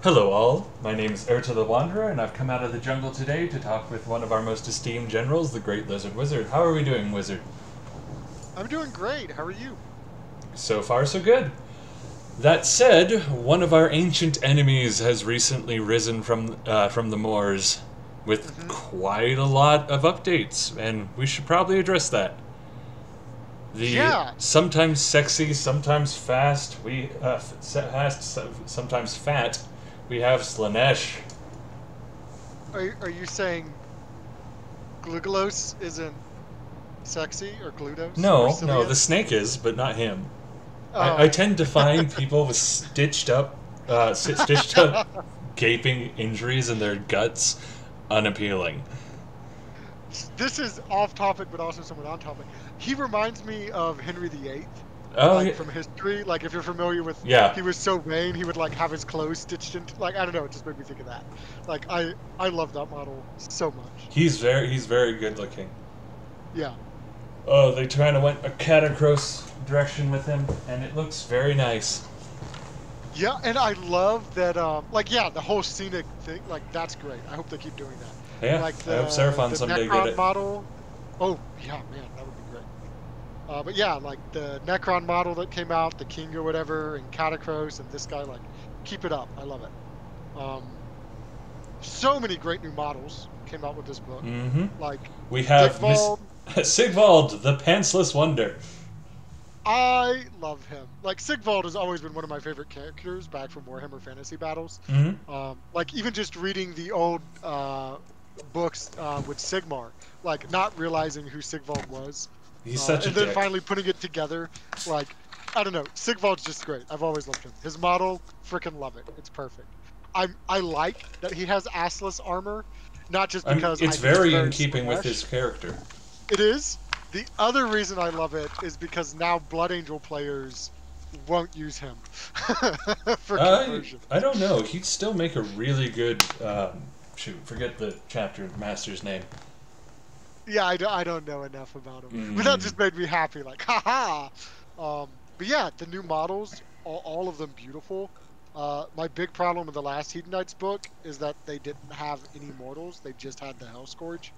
Hello all, my name is Erta the Wanderer, and I've come out of the jungle today to talk with one of our most esteemed generals, the Great Lizard Wizard. How are we doing, Wizard? I'm doing great. How are you? So far, so good. That said, one of our ancient enemies has recently risen from the moors with hmm quite a lot of updates, and we should probably address that. The Yeah. sometimes sexy, sometimes fast, sometimes fat, we have Slaanesh. Are you saying Glugalos isn't sexy or Gludos or No, the Cilia? snake is, but not him. I Oh. tend to find people with stitched up, gaping injuries in their guts unappealing. This is off topic, but also somewhat on topic. He reminds me of Henry VIII, Oh like yeah, from history. Like if you're familiar with, yeah. he was so vain he would like have his clothes stitched into. Like I don't know, it just made me think of that. Like I love that model so much. He's very good looking. Yeah. Oh, they kind of went a catacross direction with him, and it looks very nice. Yeah, and I love that. Like, yeah, the whole scenic thing, like, that's great. I hope they keep doing that. Yeah, Like I hope Seraphon the someday get Necron it. model. Oh, yeah, man, that would be great. But yeah, like the Necron model that came out, the King or whatever, and Catacross, and this guy, like, keep it up. I love it. Um, so many great new models came out with this book, Mm-hmm. like We have Miss Sigvald. Sigvald, the pantsless wonder. I love him. Like Sigvald has always been one of my favorite characters back from Warhammer Fantasy Battles. Mm-hmm. Like even just reading the old books with Sigmar, like not realizing who Sigvald was, He's such a and then dick. finally putting it together. Like I don't know, Sigvald's just great. I've always loved him. His model, freaking love it. It's perfect. I like that he has assless armor, not just because I It's think it's very in very keeping with Slaanesh. his character. It is. The other reason I love it is because now Blood Angel players won't use him for I conversion. I don't know. He'd still make a really good. Shoot, forget the chapter master's name. Yeah, I don't know enough about him, but that Mm, just made me happy. Like, haha. But yeah, the new models, all of them beautiful. My big problem with the last Hedonites book is that they didn't have any mortals; they just had the Hellscourge,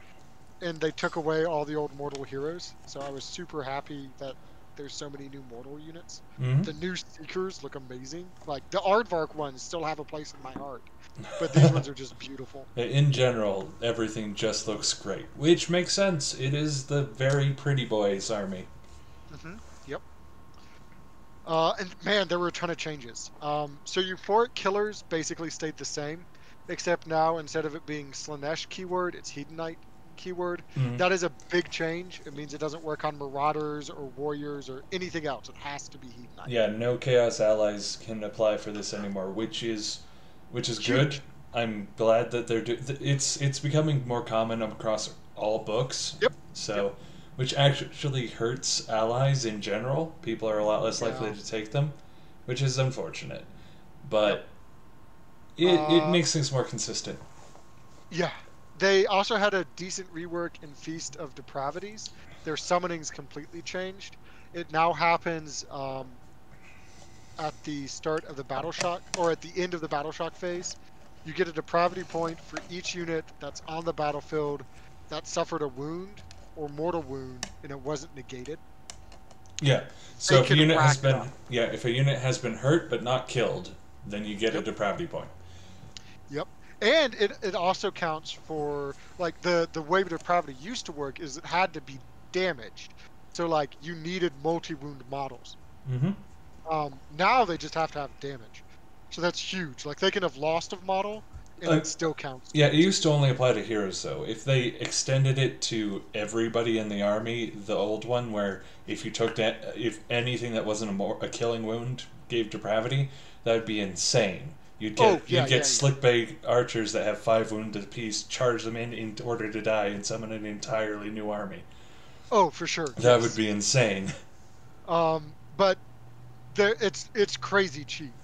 and they took away all the old mortal heroes. So I was super happy that there's so many new mortal units. mm. The new Seekers look amazing. Like the Aardvark ones still have a place in my heart, but these ones are just beautiful. In general, everything just looks great, which makes sense. It is the very pretty boys army. Yep. And man, there were a ton of changes. So euphoric killers basically stayed the same, except now instead of it being Slaanesh keyword, it's Hedonite keyword. Mm. That is a big change. It means it doesn't work on Marauders or Warriors or anything else. It has to be Hedonite. Yeah, no chaos allies can apply for this anymore, which is good. Huge. I'm glad that it's becoming more common across all books. Yep. Yep. So, which actually hurts allies in general. People are a lot less likely Yeah. to take them, which is unfortunate. Yep. But it Uh, makes things more consistent. yeah. They also had a decent rework in Feast of Depravities. Their summoning's completely changed. It now happens at the start of the battle shock or at the end of the battle shock phase. You get a depravity point for each unit that's on the battlefield that suffered a wound or mortal wound and it wasn't negated. Yeah. So They if a can unit has rack it been up. yeah, if a unit has been hurt but not killed, then you get a Yep. depravity point. Yep. And it also counts for like the way depravity used to work is it had to be damaged. So like you needed multi-wound models. Mm-hmm. Now they just have to have damage. So that's huge. Like they can have lost a model and Uh, it still counts Yeah, it towards it. used to only apply to heroes, though. If they extended it to everybody in the army, the old one, where if you took that, if anything that wasn't a killing wound gave depravity, that would be insane. You'd Oh, get yeah, you'd get yeah, yeah. slick bag archers that have 5 wounds apiece, charge them in order to die, and summon an entirely new army. Oh, for sure. That would Yes. be insane. But there it's crazy cheap.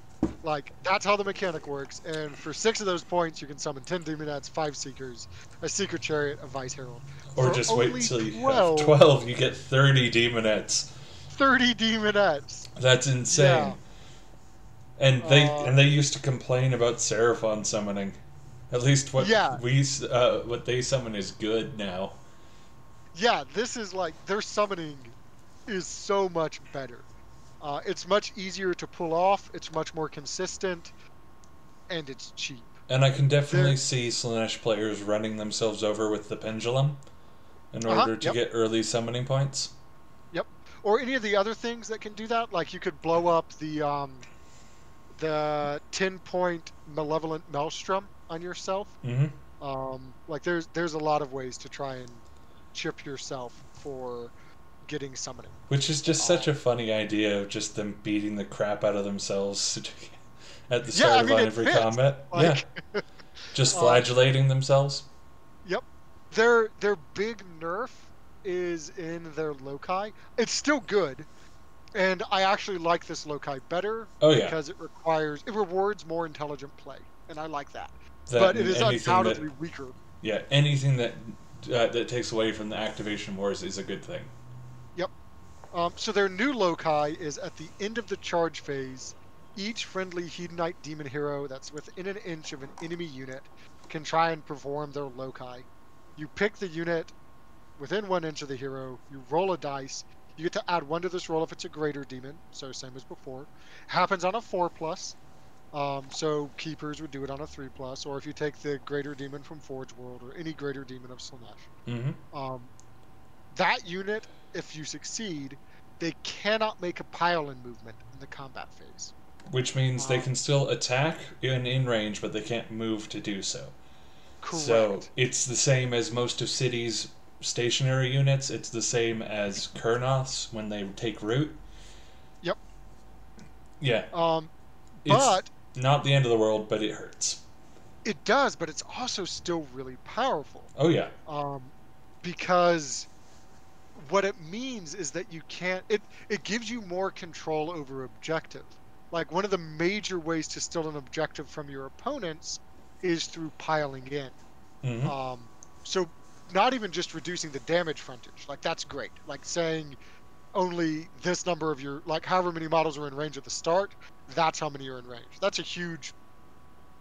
Like that's how the mechanic works. And for 6 of those points, you can summon 10 Demonets, 5 Seekers, a Secret Chariot, a Vice Herald. Or For just wait only until you have 12, 12, you get 30 demonettes. 30 Demonets. That's Yeah. insane. And they used to complain about Seraphon summoning. At least Yeah, what they summon is good now. yeah. This is like their summoning is so much better. It's much easier to pull off. It's much more consistent, and it's cheap. And I can There. definitely see Slaanesh players running themselves over with the pendulum in order to Yep. get early summoning points. Yep. Or any of the other things that can do that, like you could blow up the 10-point malevolent maelstrom on yourself. Mm-hmm. Like there's a lot of ways to try and chip yourself for getting summoning. Which is just such Um, a funny idea of just them beating the crap out of themselves at the yeah, start I of mean on it every fits. combat. Yeah, Like, just um, flagellating themselves. yep. Their big nerf is in their loci. It's still good, and I actually like this loci better Oh yeah, because it rewards more intelligent play, and I like that. that But it and is anything that undoubtedly weaker. yeah anything that takes away from the activation wars is a good thing. Yep. So their new loci is at the end of the charge phase. Each friendly Hedonite demon hero that's within an inch of an enemy unit can try and perform their loci. You pick the unit within 1 inch of the hero, you roll a dice, you get to add one to this roll if it's a greater demon, so same as before. Happens on a 4 plus, so keepers would do it on a 3 plus, or if you take the greater demon from Forge World or any greater demon of Slaanesh. Mm-hmm. That unit, if you succeed, they cannot make a pile-in movement in the combat phase. Which means they Um, can still attack in range, but they can't move to do so. So Correct. it's the same as most of City's stationary units. It's the same as Kurnoth's when they take root. Yep. Yeah, Um, it's but not the end of the world, but it hurts. it does, but it's also still really powerful. Oh yeah, Um, because what it means is that you can't it gives you more control over objective. Like one of the major ways to steal an objective from your opponents is through piling in. mm-hmm. So not even just reducing the damage frontage, like that's great. Like saying only this number of your like however many models are in range at the start, that's how many are in range. That's a huge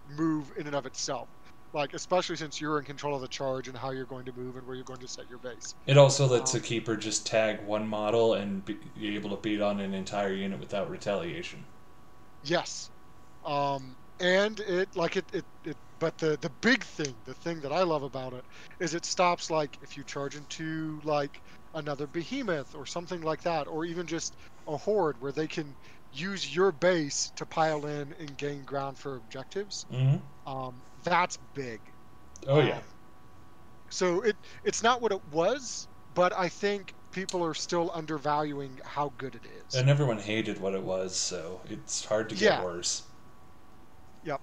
move in and of itself. Like especially since you're in control of the charge and how you're going to move and where you're going to set your base. It also lets a Um, keeper just tag one model and be able to beat on an entire unit without retaliation. yes. And it but the big thing, the thing that I love about it is it stops like if you charge into like another behemoth or something like that, or even just a horde where they can use your base to pile in and gain ground for objectives. Mm-hmm. That's big. Oh yeah, Um, so it's not what it was, but I think people are still undervaluing how good it is. and everyone hated what it was, so it's hard to get Yeah. worse. Yep.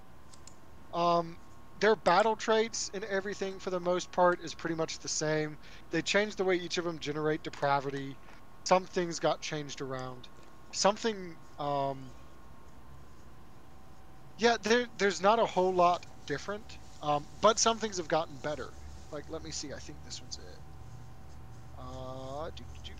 Um, their battle traits and everything, for the most part, is pretty much the same. They changed the way each of them generate depravity. Some things got changed around. Something, yeah, there's not a whole lot different, but some things have gotten better. Like, let me see, I think this one's it.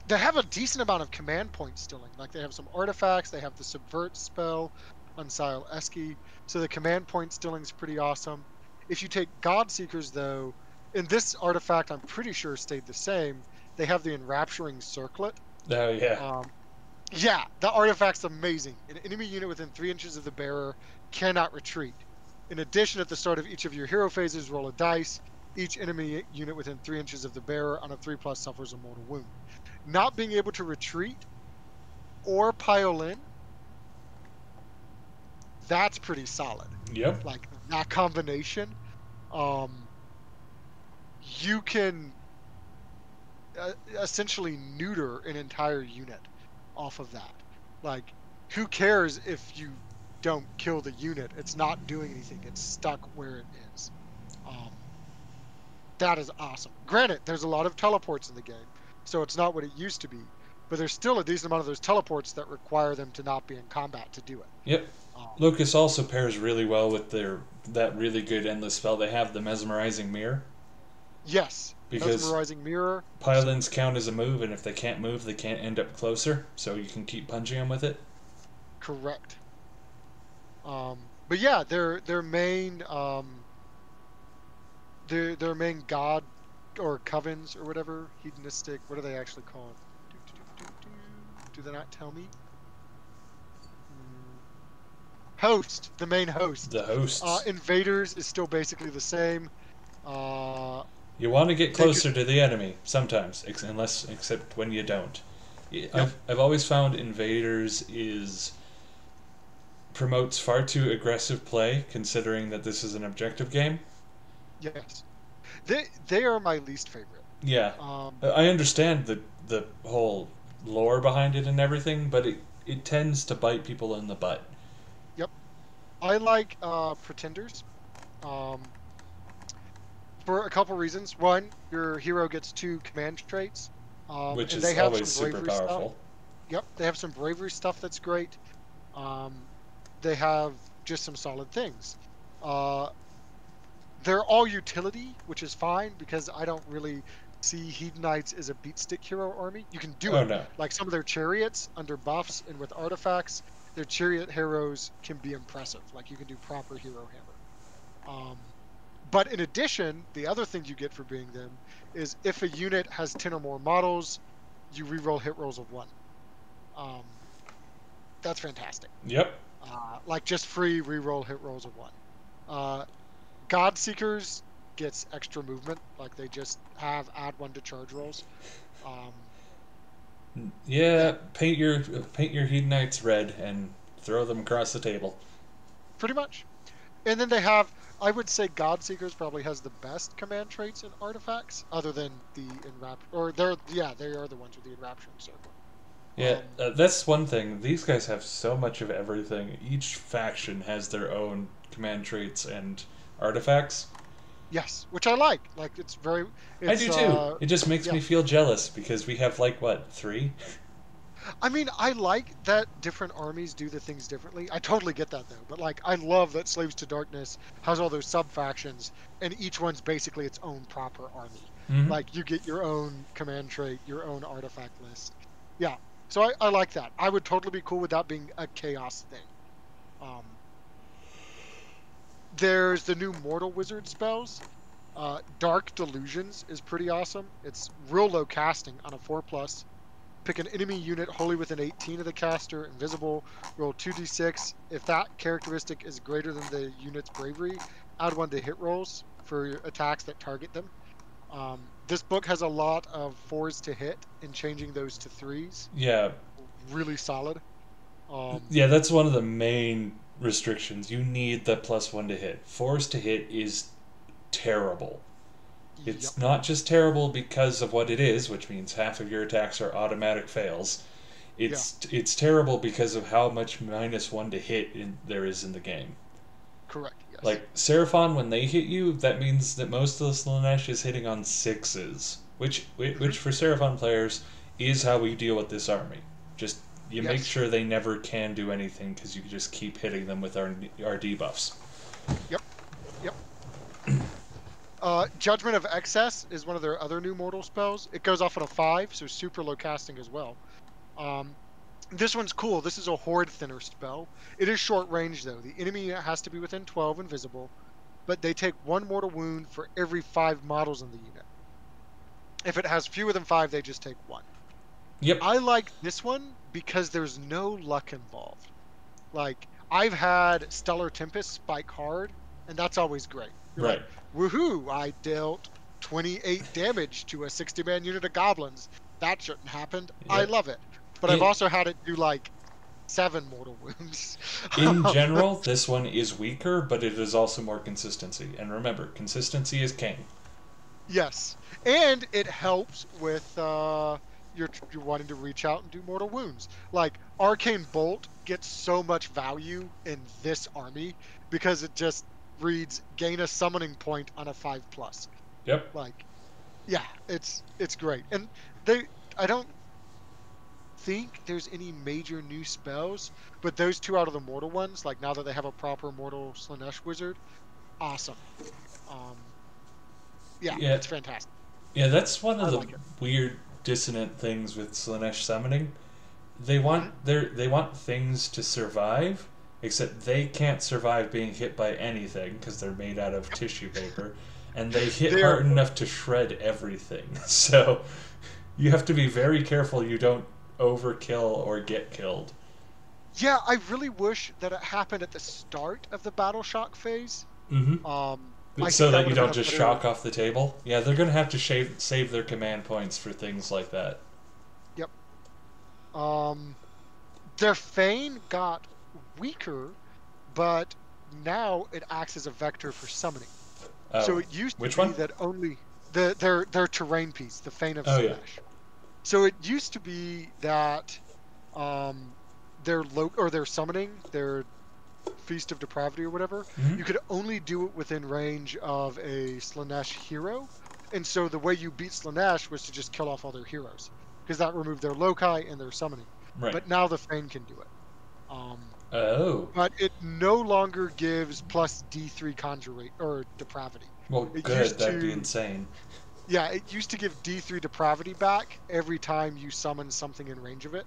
They have a decent amount of command point stealing. Like, they have some artifacts, they have the Subvert spell, Unsile Eski, so the command point stealing is pretty awesome. If you take God Seekers, though, in this artifact, I'm pretty sure stayed the same. They have the Enrapturing Circlet. Oh yeah, Um, yeah, the artifact's amazing. An enemy unit within 3 inches of the bearer cannot retreat. In addition, at the start of each of your hero phases, roll a dice. Each enemy unit within 3 inches of the bearer on a 3 plus suffers a mortal wound. Not being able to retreat or pile in, that's pretty solid. yep. Like that combination, um, you can essentially neuter an entire unit off of that. Like, who cares if you don't kill the unit? It's not doing anything. It's stuck where it is. Um, that is awesome. Granted, there's a lot of teleports in the game, so it's not what it used to be. But there's still a decent amount of those teleports that require them to not be in combat to do it. Yep. Um, Locust also pairs really well with that really good endless spell they have, the mesmerizing mirror. yes, Because mesmerizing mirror. pylons count as a move, and if they can't move, they can't end up closer, so you can keep punching them with it. Correct. But yeah, their main their main god or covens or whatever hedonistic. What do they actually call them? Do they not tell me? Mm, Host, the main host. The hosts. Invaders is still basically the same. Uh, You want to get they closer just to the enemy sometimes, except when you don't. yep, I've always found invaders is promotes far too aggressive play, considering that this is an objective game. yes. They are my least favorite. Yeah, Um, I understand the whole lore behind it and everything, but it tends to bite people in the butt, yep. I like pretenders. Um, for a couple reasons. One, your hero gets two command traits, which and is they have always some super bravery stuff. powerful. Yep, they have some bravery stuff that's great. Um, they have just some solid things. Uh, they're all utility, which is fine because I don't really see Hedonites as a beat stick hero army. You can do Oh it. no. Like some of their chariots under buffs and with artifacts, their chariot heroes can be impressive. Like you can do proper hero hammer. But in addition, the other thing you get for being them is if a unit has 10 or more models, you reroll hit rolls of 1. Um, that's fantastic. Yep. Like just free reroll hit rolls of 1. Uh, God Seekers gets extra movement, like they just have add 1 to charge rolls. Um, yeah, Yeah, paint your Hedonites red and throw them across the table. pretty much. And then they have, I would say God Seekers probably has the best command traits and artifacts, other than the Enrapture, or they're, yeah, they are the ones with the Enrapturing Circle. Yeah, Um, that's one thing. These guys have so much of everything. Each faction has their own command traits and artifacts. yes, which I like. Like it's very, I it's do too. It just makes yeah. me feel jealous because we have like what, three? I mean, I like that different armies do the things differently. I totally get that though. But like, I love that Slaves to Darkness has all those sub factions, and each one's basically its own proper army. Hmm. Like you get your own command trait, your own artifact list. Yeah. So I like that. I would totally be cool with that being a chaos thing. Um, there's the new Mortal Wizard spells. Dark Delusions is pretty awesome. It's real low casting on a 4+. Pick an enemy unit wholly within 18 of the caster, invisible, roll 2d6. If that characteristic is greater than the unit's bravery, add 1 to hit rolls for attacks that target them. This book has a lot of 4s to hit, and changing those to 3s. Yeah, Really solid. Um, yeah. That's one of the main restrictions. You need the +1 to hit. Force to hit is terrible. yep, It's not just terrible because of what it is, which means half of your attacks are automatic fails. yeah, It's terrible because of how much -1 to hit there is in the game. correct, yes. Like Seraphon, when they hit you, that means that most of the Slaanesh is hitting on 6s, Hmm. which for Seraphon players is how we deal with this army. Just you make Yes, sure they never can do anything because you just keep hitting them with our debuffs. yep, yep. Judgment of Excess is one of their other new mortal spells. It goes off on a 5, so super low casting as well. Um, this one's cool. This is a horde thinner spell. It is short range though. The enemy has to be within 12 invisible, but they take 1 mortal wound for every 5 models in the unit. If it has fewer than 5, they just take 1. Yep. I like this one because there's no luck involved. Like I've had Stellar Tempest spike hard, and that's always great. You're Right. like, woohoo! I dealt 28 damage to a 60-man unit of goblins. That shouldn't happen. I Yep. love it. But I've In also had it do like 7 mortal wounds. in general, this one is weaker, but it is also more consistency. And remember, consistency is king. Yes, and it helps with you're wanting to reach out and do mortal wounds. Like Arcane Bolt gets so much value in this army because it just reads gain a summoning point on a 5+. Yep. Like, yeah, it's great. And they I don't think there's any major new spells, but those 2 out of the mortal ones, like now that they have a proper mortal Slaanesh wizard, awesome. Um, yeah, Yeah. it's fantastic. Yeah, that's one I of the like it. weird dissonant things with Slaanesh summoning. They Hmm. want they want things to survive, except they can't survive being hit by anything because they're made out of tissue paper, and they hit They're hard enough to shred everything. So you have to be very careful you don't overkill or get killed. Yeah, I really wish that it happened at the start of the battle shock phase. Mm-hmm. I So think that that would you have been don't a just better. shock off the table. Yeah, they're gonna have to save their command points for things like that. Yep. Um, their Fane got weaker, but now it acts as a vector for summoning. So Oh, it used to which be one? that only their terrain piece, the Fane of Oh yeah. Slaanesh. So it used to be that um, their summoning, their Feast of Depravity or whatever, Mm-hmm. you could only do it within range of a Slaanesh hero. And so the way you beat Slaanesh was to just kill off all their heroes, because that removed their loci and their summoning. Right. But now the Fane can do it. Um, Oh. but it no longer gives plus D3 conjure rate or depravity. Well, It good. used That'd be to, insane. yeah, it used to give D3 depravity back every time you summon something in range of it.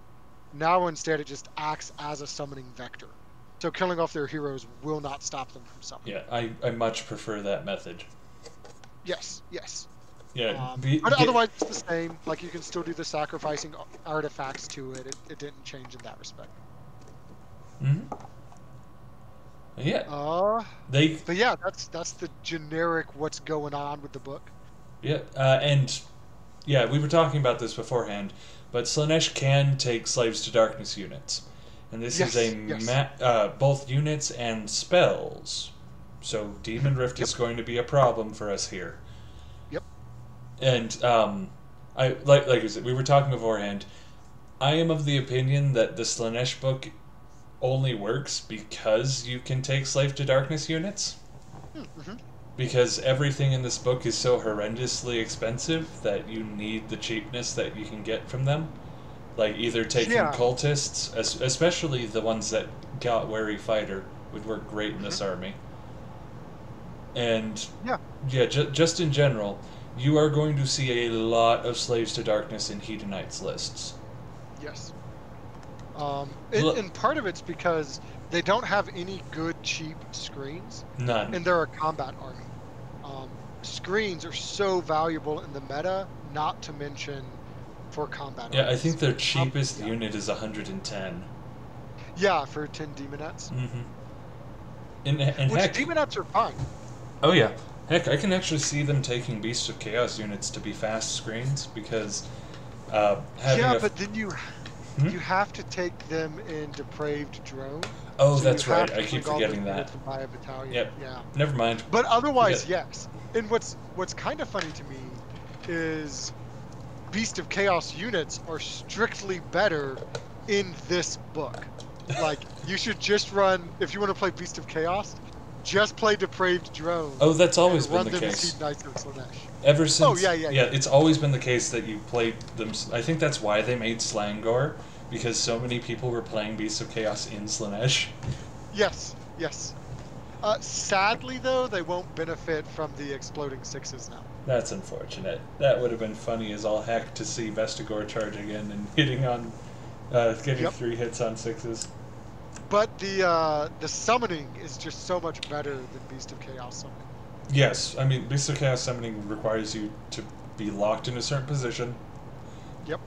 Now instead it just acts as a summoning vector. So killing off their heroes will not stop them from summoning. Yeah, I much prefer that method. Yes, yes. Yeah. But otherwise it's the same. Like you can still do the sacrificing artifacts to it. It didn't change in that respect. Mm-hmm. Yeah. They. But yeah, that's the generic what's going on with the book. Yeah. And yeah, we were talking about this beforehand, but Slaanesh can take slaves to darkness units, and this is Yes, a yes. both units and spells. So Demon Rift Yep, is going to be a problem for us here. yep. And I like I said, we were talking beforehand. I am of the opinion that the Slaanesh book only works because you can take slave to darkness units. Mm-hmm. Because everything in this book is so horrendously expensive that you need the cheapness that you can get from them. Like either taking Yeah. cultists, especially the ones that got wary fighter, would work great in Mm-hmm. this army. And Yeah. yeah, just in general, you are going to see a lot of slaves to darkness in Hedonites lists. Yes. Look, And part of it's because they don't have any good cheap screens, none. and they're a combat army. Screens are so valuable in the meta, not to mention for combat Yeah, I armies. think their cheapest Yeah. unit is 110. Yeah, for 10 Demonets. Mm-hmm. And Which heck, Demonets are fine. oh yeah, heck, I can actually see them taking Beasts of Chaos units to be fast screens because having Yeah, a. but then Hmm? you have to take them in Depraved Drone. Oh, So that's you have right. I to keep bring all those forgetting units that. and buy a battalion. Yep. Yeah. Never mind. But otherwise, Forget. yes. And what's kind of funny to me is Beast of Chaos units are strictly better in this book. Like you should just run if you want to play Beast of Chaos, just play Depraved Drone Oh, that's always and been run the them as case. Seed Knights of Slaanesh. Ever since. Oh yeah. It's always been the case that you played them. I think that's why they made Slangor, because so many people were playing Beasts of Chaos in Slaanesh. Yes. Sadly though, they won't benefit from the exploding sixes now. That's unfortunate. That would have been funny as all heck to see Vestigor charging in and hitting on, getting Yep. 3 hits on 6s. But the summoning is just so much better than Beast of Chaos summoning. Yes, I mean, Beast of Chaos summoning requires you to be locked in a certain position, Yep.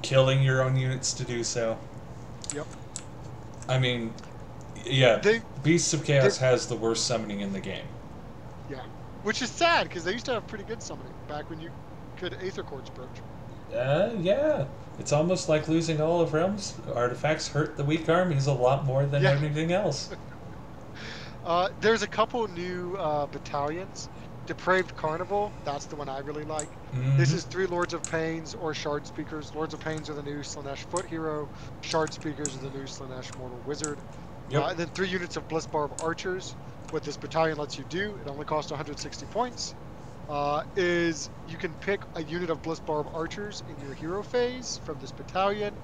killing your own units to do so. Yep. I mean, yeah, They Beasts of Chaos has the worst summoning in the game. Yeah, which is sad because they used to have pretty good summoning back when you could Aether Quartz broach. Yeah. It's almost like losing all of Realm's artifacts hurt the weak armies a lot more than Yeah. anything else. There's a couple new battalions. Depraved Carnival, that's the one I really like. This Mhm. is 3 Lords of Pains or Shard Speakers. Lords of Pains are the new Slaanesh Foot Hero. Shard Speakers are the new Slaanesh Mortal Wizard. Yep. And then 3 units of Bliss Barb Archers. What this battalion lets you do, it only costs 160 points, is you can pick a unit of Bliss Barb Archers in your hero phase from this battalion,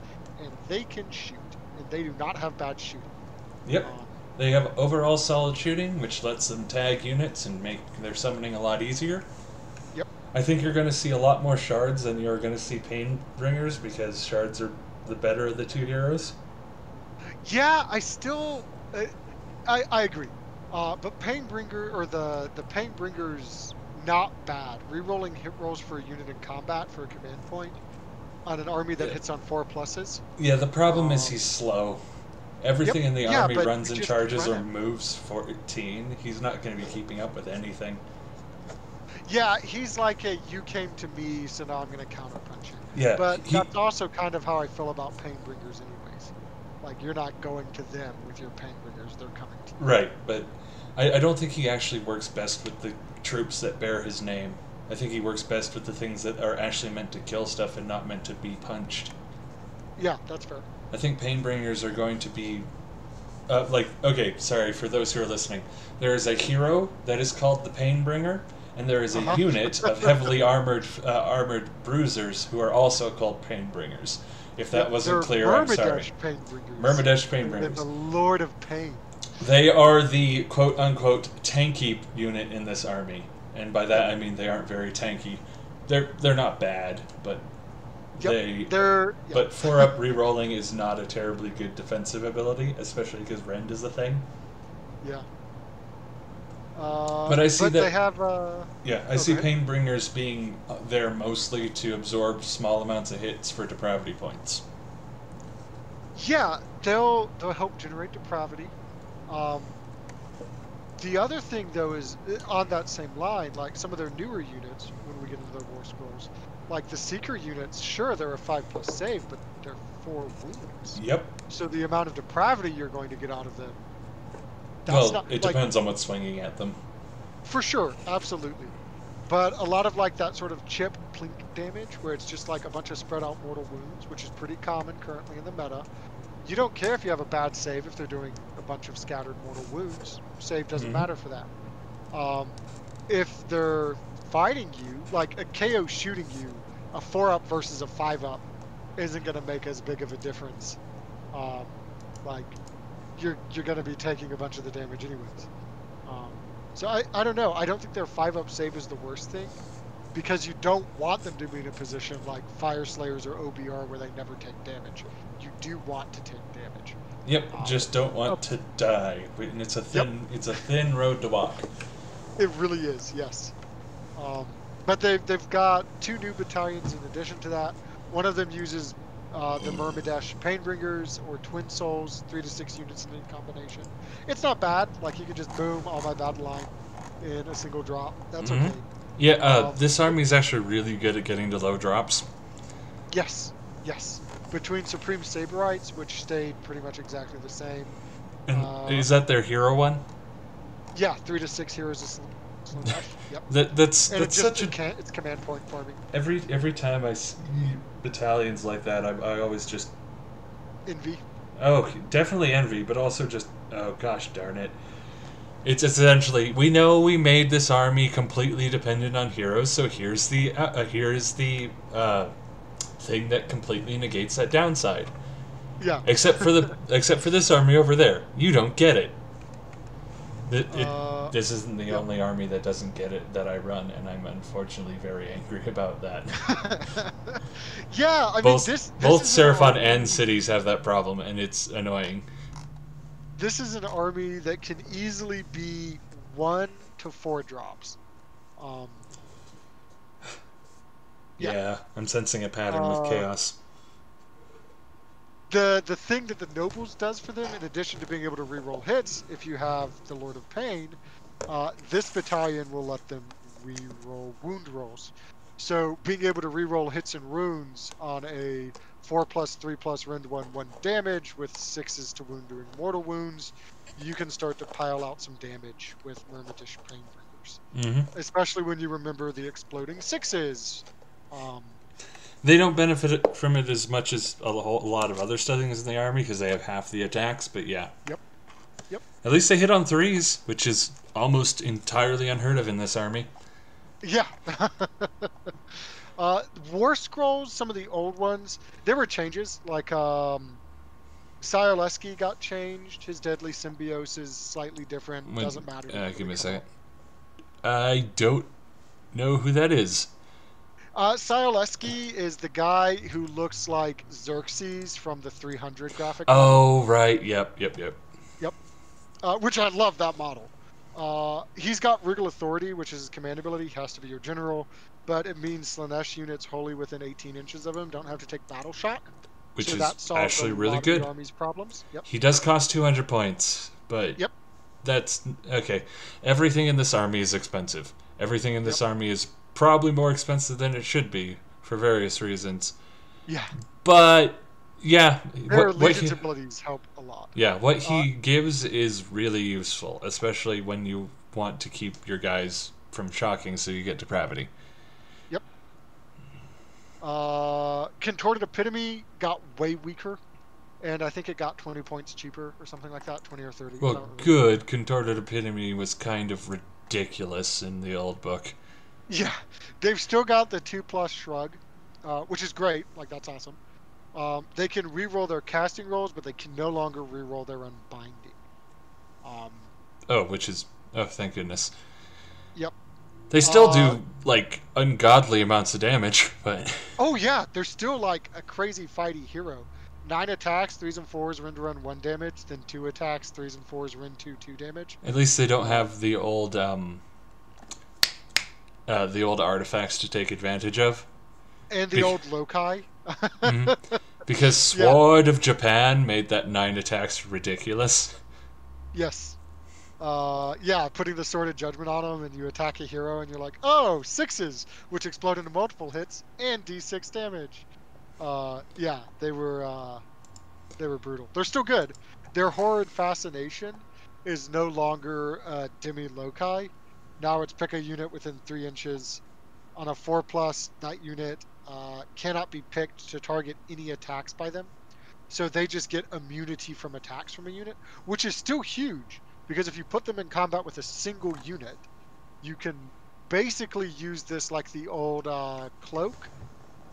and they can shoot. And they do not have bad shooting. Yep. Um, They have overall solid shooting, which lets them tag units and make their summoning a lot easier. Yep. I think you're going to see a lot more shards than you're going to see Painbringers, because shards are the better of the 2 heroes. Yeah, I still. I agree. But Painbringer or the Painbringer's not bad. Rerolling hit rolls for a unit in combat for a command point on an army that Yeah, hits on 4+. yeah. The problem is Um, he's slow. yep. Everything in the Yeah, army but runs you in just charges run or it. moves 14. He's not going to be keeping up with anything. Yeah, he's like a you came to me, so now I'm going to counterpunch you. Yeah, But he that's also kind of how I feel about Painbringers, anyways. Like you're not going to them with your Painbringers; they're coming to you. right, but I don't think he actually works best with the troops that bear his name. I think he works best with the things that are actually meant to kill stuff and not meant to be punched. Yeah, that's fair. I think Painbringers are going to be okay, sorry for those who are listening. There is a hero that is called the Painbringer, and there is a Uh-huh. unit of heavily armored bruisers who are also called Painbringers. If that Yep, wasn't they're clear, I'm sorry. Myrmidesh Painbringers. Myrmidesh And then the Painbringers. Lord of Pain. They are the quote unquote tanky unit in this army, and by that I mean they aren't very tanky. They're not bad, but Yep, they they're yep. but 4-up rerolling is not a terribly good defensive ability, especially because rend is a thing. Yeah. But I see but that. they have Yeah, I oh, see go ahead. Painbringers being there mostly to absorb small amounts of hits for depravity points. Yeah, they'll help generate depravity. Um, the other thing though is on that same line, like some of their newer units when we get into their war scrolls, like the seeker units, sure they're a 5+ save, but they're 4 wounds. Yep. So the amount of depravity you're going to get out of them, that's Well, not it like depends on what's swinging at them. for sure, absolutely. But a lot of like that sort of chip plink damage, where it's just like a bunch of spread out mortal wounds, which is pretty common currently in the meta. You don't care if you have a bad save if they're doing a bunch of scattered mortal wounds. Save doesn't Hmm. matter for that. Um, if they're fighting you, like a KO shooting you, a 4-up versus a 5-up isn't going to make as big of a difference. Um, like you're going to be taking a bunch of the damage anyways. Um, so I don't know. I don't think their 5-up save is the worst thing because you don't want them to be in a position like Fire Slayers or OBR where they never take damage. You do want to take damage. Yep, just don't Uh, want to die. And yep, it's a thin road to walk. it really is. Yes. Um, but they've got 2 new battalions in addition to that. One of them uses the Myrmidesh Painbringers or Twin Souls, 3 to 6 units in combination. It's not bad. Like you could just boom all my battle line in a single drop. That's Hmm. okay. Yeah, Um, this army is actually really good at getting to low drops. yes, yes. Between Supreme Saberites, which stayed pretty much exactly the same. And Uh, is that their hero one? yeah, 3 to 6 heroes of Slaanesh. Yep. That's And it just such a it's command point farming. every time I see battalions like that, I always just Envy. definitely envy, but also just oh gosh darn it. It's essentially we know we made this army completely dependent on heroes, so here's the thing that completely negates that downside. Yeah. Except for this army over there, you don't get it. Uh, This isn't the yeah. only army that doesn't get it that I run, and I'm unfortunately very angry about that. Yeah, I mean both this both is an Seraphon army, and cities have that problem, and it's annoying. this is an army that can easily be 1 to 4 drops. Um, yeah. Yeah, I'm sensing a pattern with Uh, chaos. the thing that the Nobles does for them, in addition to being able to reroll hits, if you have the Lord of Pain, this battalion will let them reroll wound rolls. So being able to reroll hits and wounds on a 4+, 3+, rend 1 damage with 6s to wound doing mortal wounds, you can start to pile out some damage with Myrmidish Painbringers. Hmm. Especially when you remember the exploding 6s. They don't benefit from it as much as a lot of other things in the army because they have half the attacks. But yeah, Yep. Yep. at least they hit on 3s, which is almost entirely unheard of in this army. Yeah. War Scrolls, some of the old ones, there were changes. Like Sialeski got changed. His deadly symbiosis is slightly different. Doesn't matter. Give me a second. I don't know who that is. Sialeski is the guy who looks like Xerxes from the 300 graphic novel. Oh right, yep. Yep. which I love that model. He's got Regal Authority, which is his command ability. He has to be your general, but it means Slaanesh units wholly within 18 inches of him don't have to take battle shock. Which So is that solves a actually really lot of the good. army's problems. Yep. He does cost 200 points, but Yep. that's okay. Everything in this army is expensive. Everything in this Yep. army is probably more expensive than it should be for various reasons. Yeah. But yeah, Their what Legion's he, abilities help a lot. yeah, what he gives is really useful, especially when you want to keep your guys from shocking so you get depravity. Yep. Contorted Epitome got way weaker, and I think it got 20 points cheaper or something like that, 20 or 30. I Well, don't remember. good. Contorted Epitome was kind of ridiculous in the old book. Yeah, they've still got the 2+ shrug, which is great. Like, that's awesome. They can reroll their casting rolls, but they can no longer reroll their unbinding. Oh, thank goodness. Yep. They still do, like, ungodly amounts of damage, but... Oh, yeah, they're still, like, a crazy fighty hero. 9 attacks, 3s and 4s, run 1 damage, then 2 attacks, 3s and 4s, run 2 damage. At least they don't have the old artifacts to take advantage of. And the old loci. Mm-hmm. Because Sword of Japan made that 9 attacks ridiculous. Yes. Putting the Sword of Judgment on them, and you attack a hero, and you're like, oh, 6s, which explode into multiple hits, and d6 damage. They were brutal. They're still good. Their Horrid Fascination is no longer Demi-Loci. Now it's pick a unit within 3 inches. On a 4+ Knight unit, cannot be picked to target any attacks by them. So they just get immunity from attacks from a unit, which is still huge, because if you put them in combat with a single unit, you can basically use this like the old cloak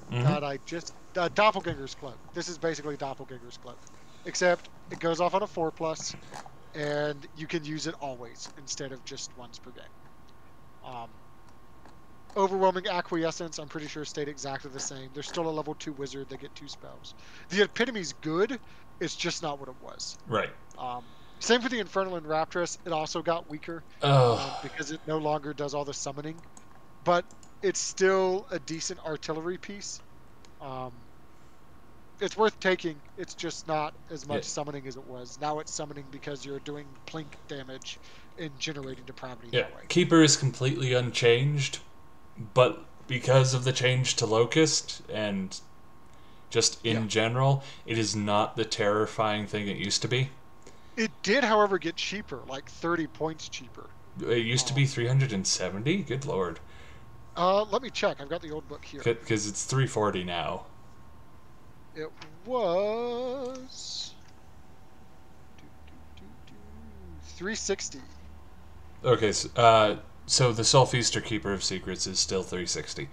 that I just... Doppelganger's Cloak. This is basically Doppelganger's Cloak. Except it goes off on a 4+, and you can use it always, instead of just once per game. Overwhelming Acquiescence, I'm pretty sure, stayed exactly the same. They're still a level 2 wizard. They get 2 spells. The Epitome's good. It's just not what it was. Right. Same for the Infernal and Raptress. It also got weaker because it no longer does all the summoning. But it's still a decent artillery piece. It's worth taking. It's just not as much summoning as it was. Now it's summoning because you're doing plink damage and generating depravity that way. Keeper is completely unchanged, but because of the change to Locust and just in general, it is not the terrifying thing it used to be. It did, however, get cheaper, like 30 points cheaper. It used to be 370? Good lord. Let me check. I've got the old book here. Because it's 340 now. It was 360. Okay, so the Soul Feaster Keeper of Secrets is still 360.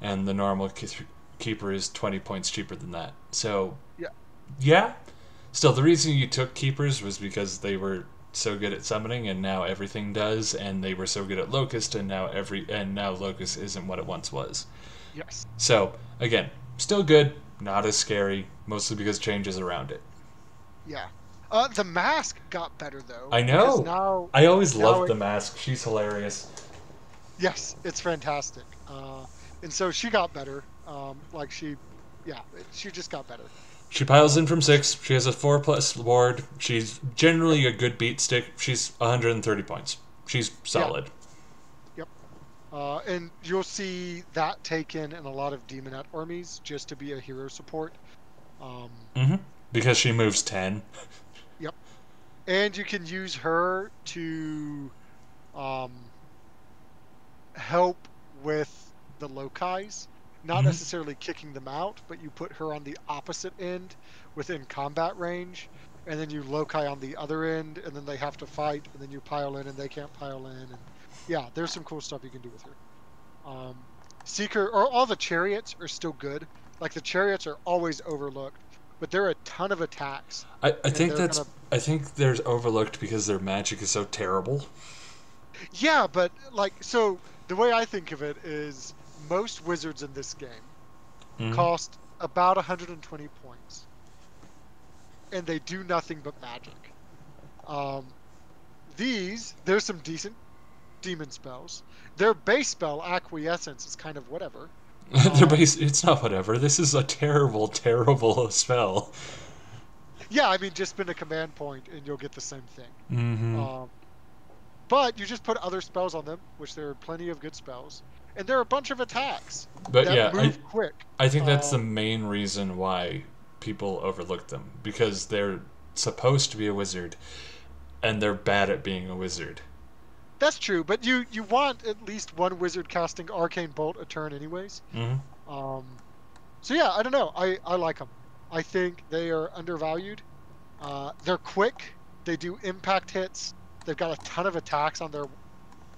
And the normal Keeper is 20 points cheaper than that. So, yeah. Still, the reason you took Keepers was because they were so good at summoning, and now everything does, and they were so good at Locust, and now Locust isn't what it once was. Yes. So, again, still good, not as scary, mostly because changes around it. Yeah. The mask got better, though. I know. I always loved the mask. She's hilarious. Yes, it's fantastic. And so she got better. She just got better. She piles in from 6. She has a 4+ ward. She's generally a good beat stick. She's 130 points. She's solid. Yep. And you'll see that taken in a lot of Demonet armies just to be a hero support. Because she moves 10. Yep. And you can use her to help with the locais. Not necessarily kicking them out, but you put her on the opposite end within combat range, and then you loci on the other end, and then they have to fight, and then you pile in and they can't pile in. And yeah, there's some cool stuff you can do with her. Seeker, or all the chariots are still good. Like, the chariots are always overlooked, but they're a ton of attacks. I think they're overlooked because their magic is so terrible. Yeah, but so the way I think of it is most wizards in this game cost about 120 points, and they do nothing but magic. Um, there's some decent demon spells. Their base spell, Acquiescence, is kind of whatever. It's not whatever. This is a terrible, terrible spell. Yeah, I mean, just spend a command point and you'll get the same thing. Mm-hmm. But you just put other spells on them, which there are plenty of good spells, and there are a bunch of attacks But that yeah, move quick. I think that's the main reason why people overlook them, because they're supposed to be a wizard, and they're bad at being a wizard. That's true, but you want at least one wizard casting Arcane Bolt a turn anyways. Mm-hmm. So yeah, I don't know. I like them. I think they are undervalued. They're quick. They do impact hits. They've got a ton of attacks on their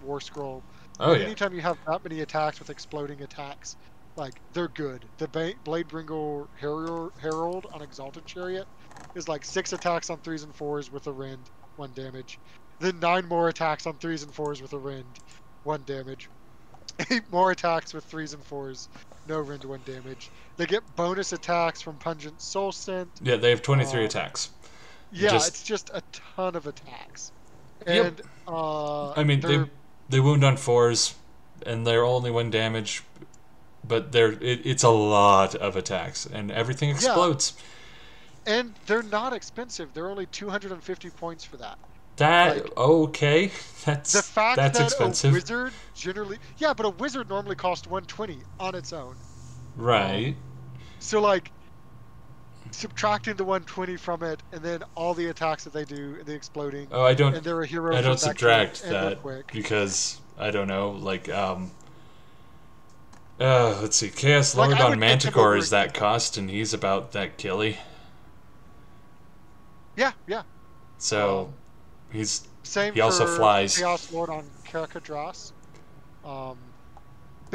War Scroll. Oh yeah. Anytime you have that many attacks with exploding attacks, like, they're good. The Bladebringer Herald on Exalted Chariot is like 6 attacks on 3s and 4s with a rend, 1 damage. Then 9 more attacks on 3s and 4s with a rend, 1 damage. 8 more attacks with 3s and 4s, no rend, 1 damage. They get bonus attacks from Pungent Soul Scent. Yeah, they have 23 attacks. Yeah, it's just a ton of attacks. And yep. I mean, they wound on 4s, and they're only 1 damage, but it's a lot of attacks, and everything explodes. Yeah. And they're not expensive. They're only 250 points for that. Okay, that's the fact that's that expensive. A wizard generally, yeah, but a wizard normally costs 120 on its own. Right. So like, subtracting the 120 from it, and then all the attacks that they do, the exploding. Oh, I don't. And they're a hero. I don't subtract that quick. because I don't know. Like let's see. Chaos Lord on Manticore is that cost, and he's about that killy. Yeah. So he also for flies. Chaos Lord on Karakadras. But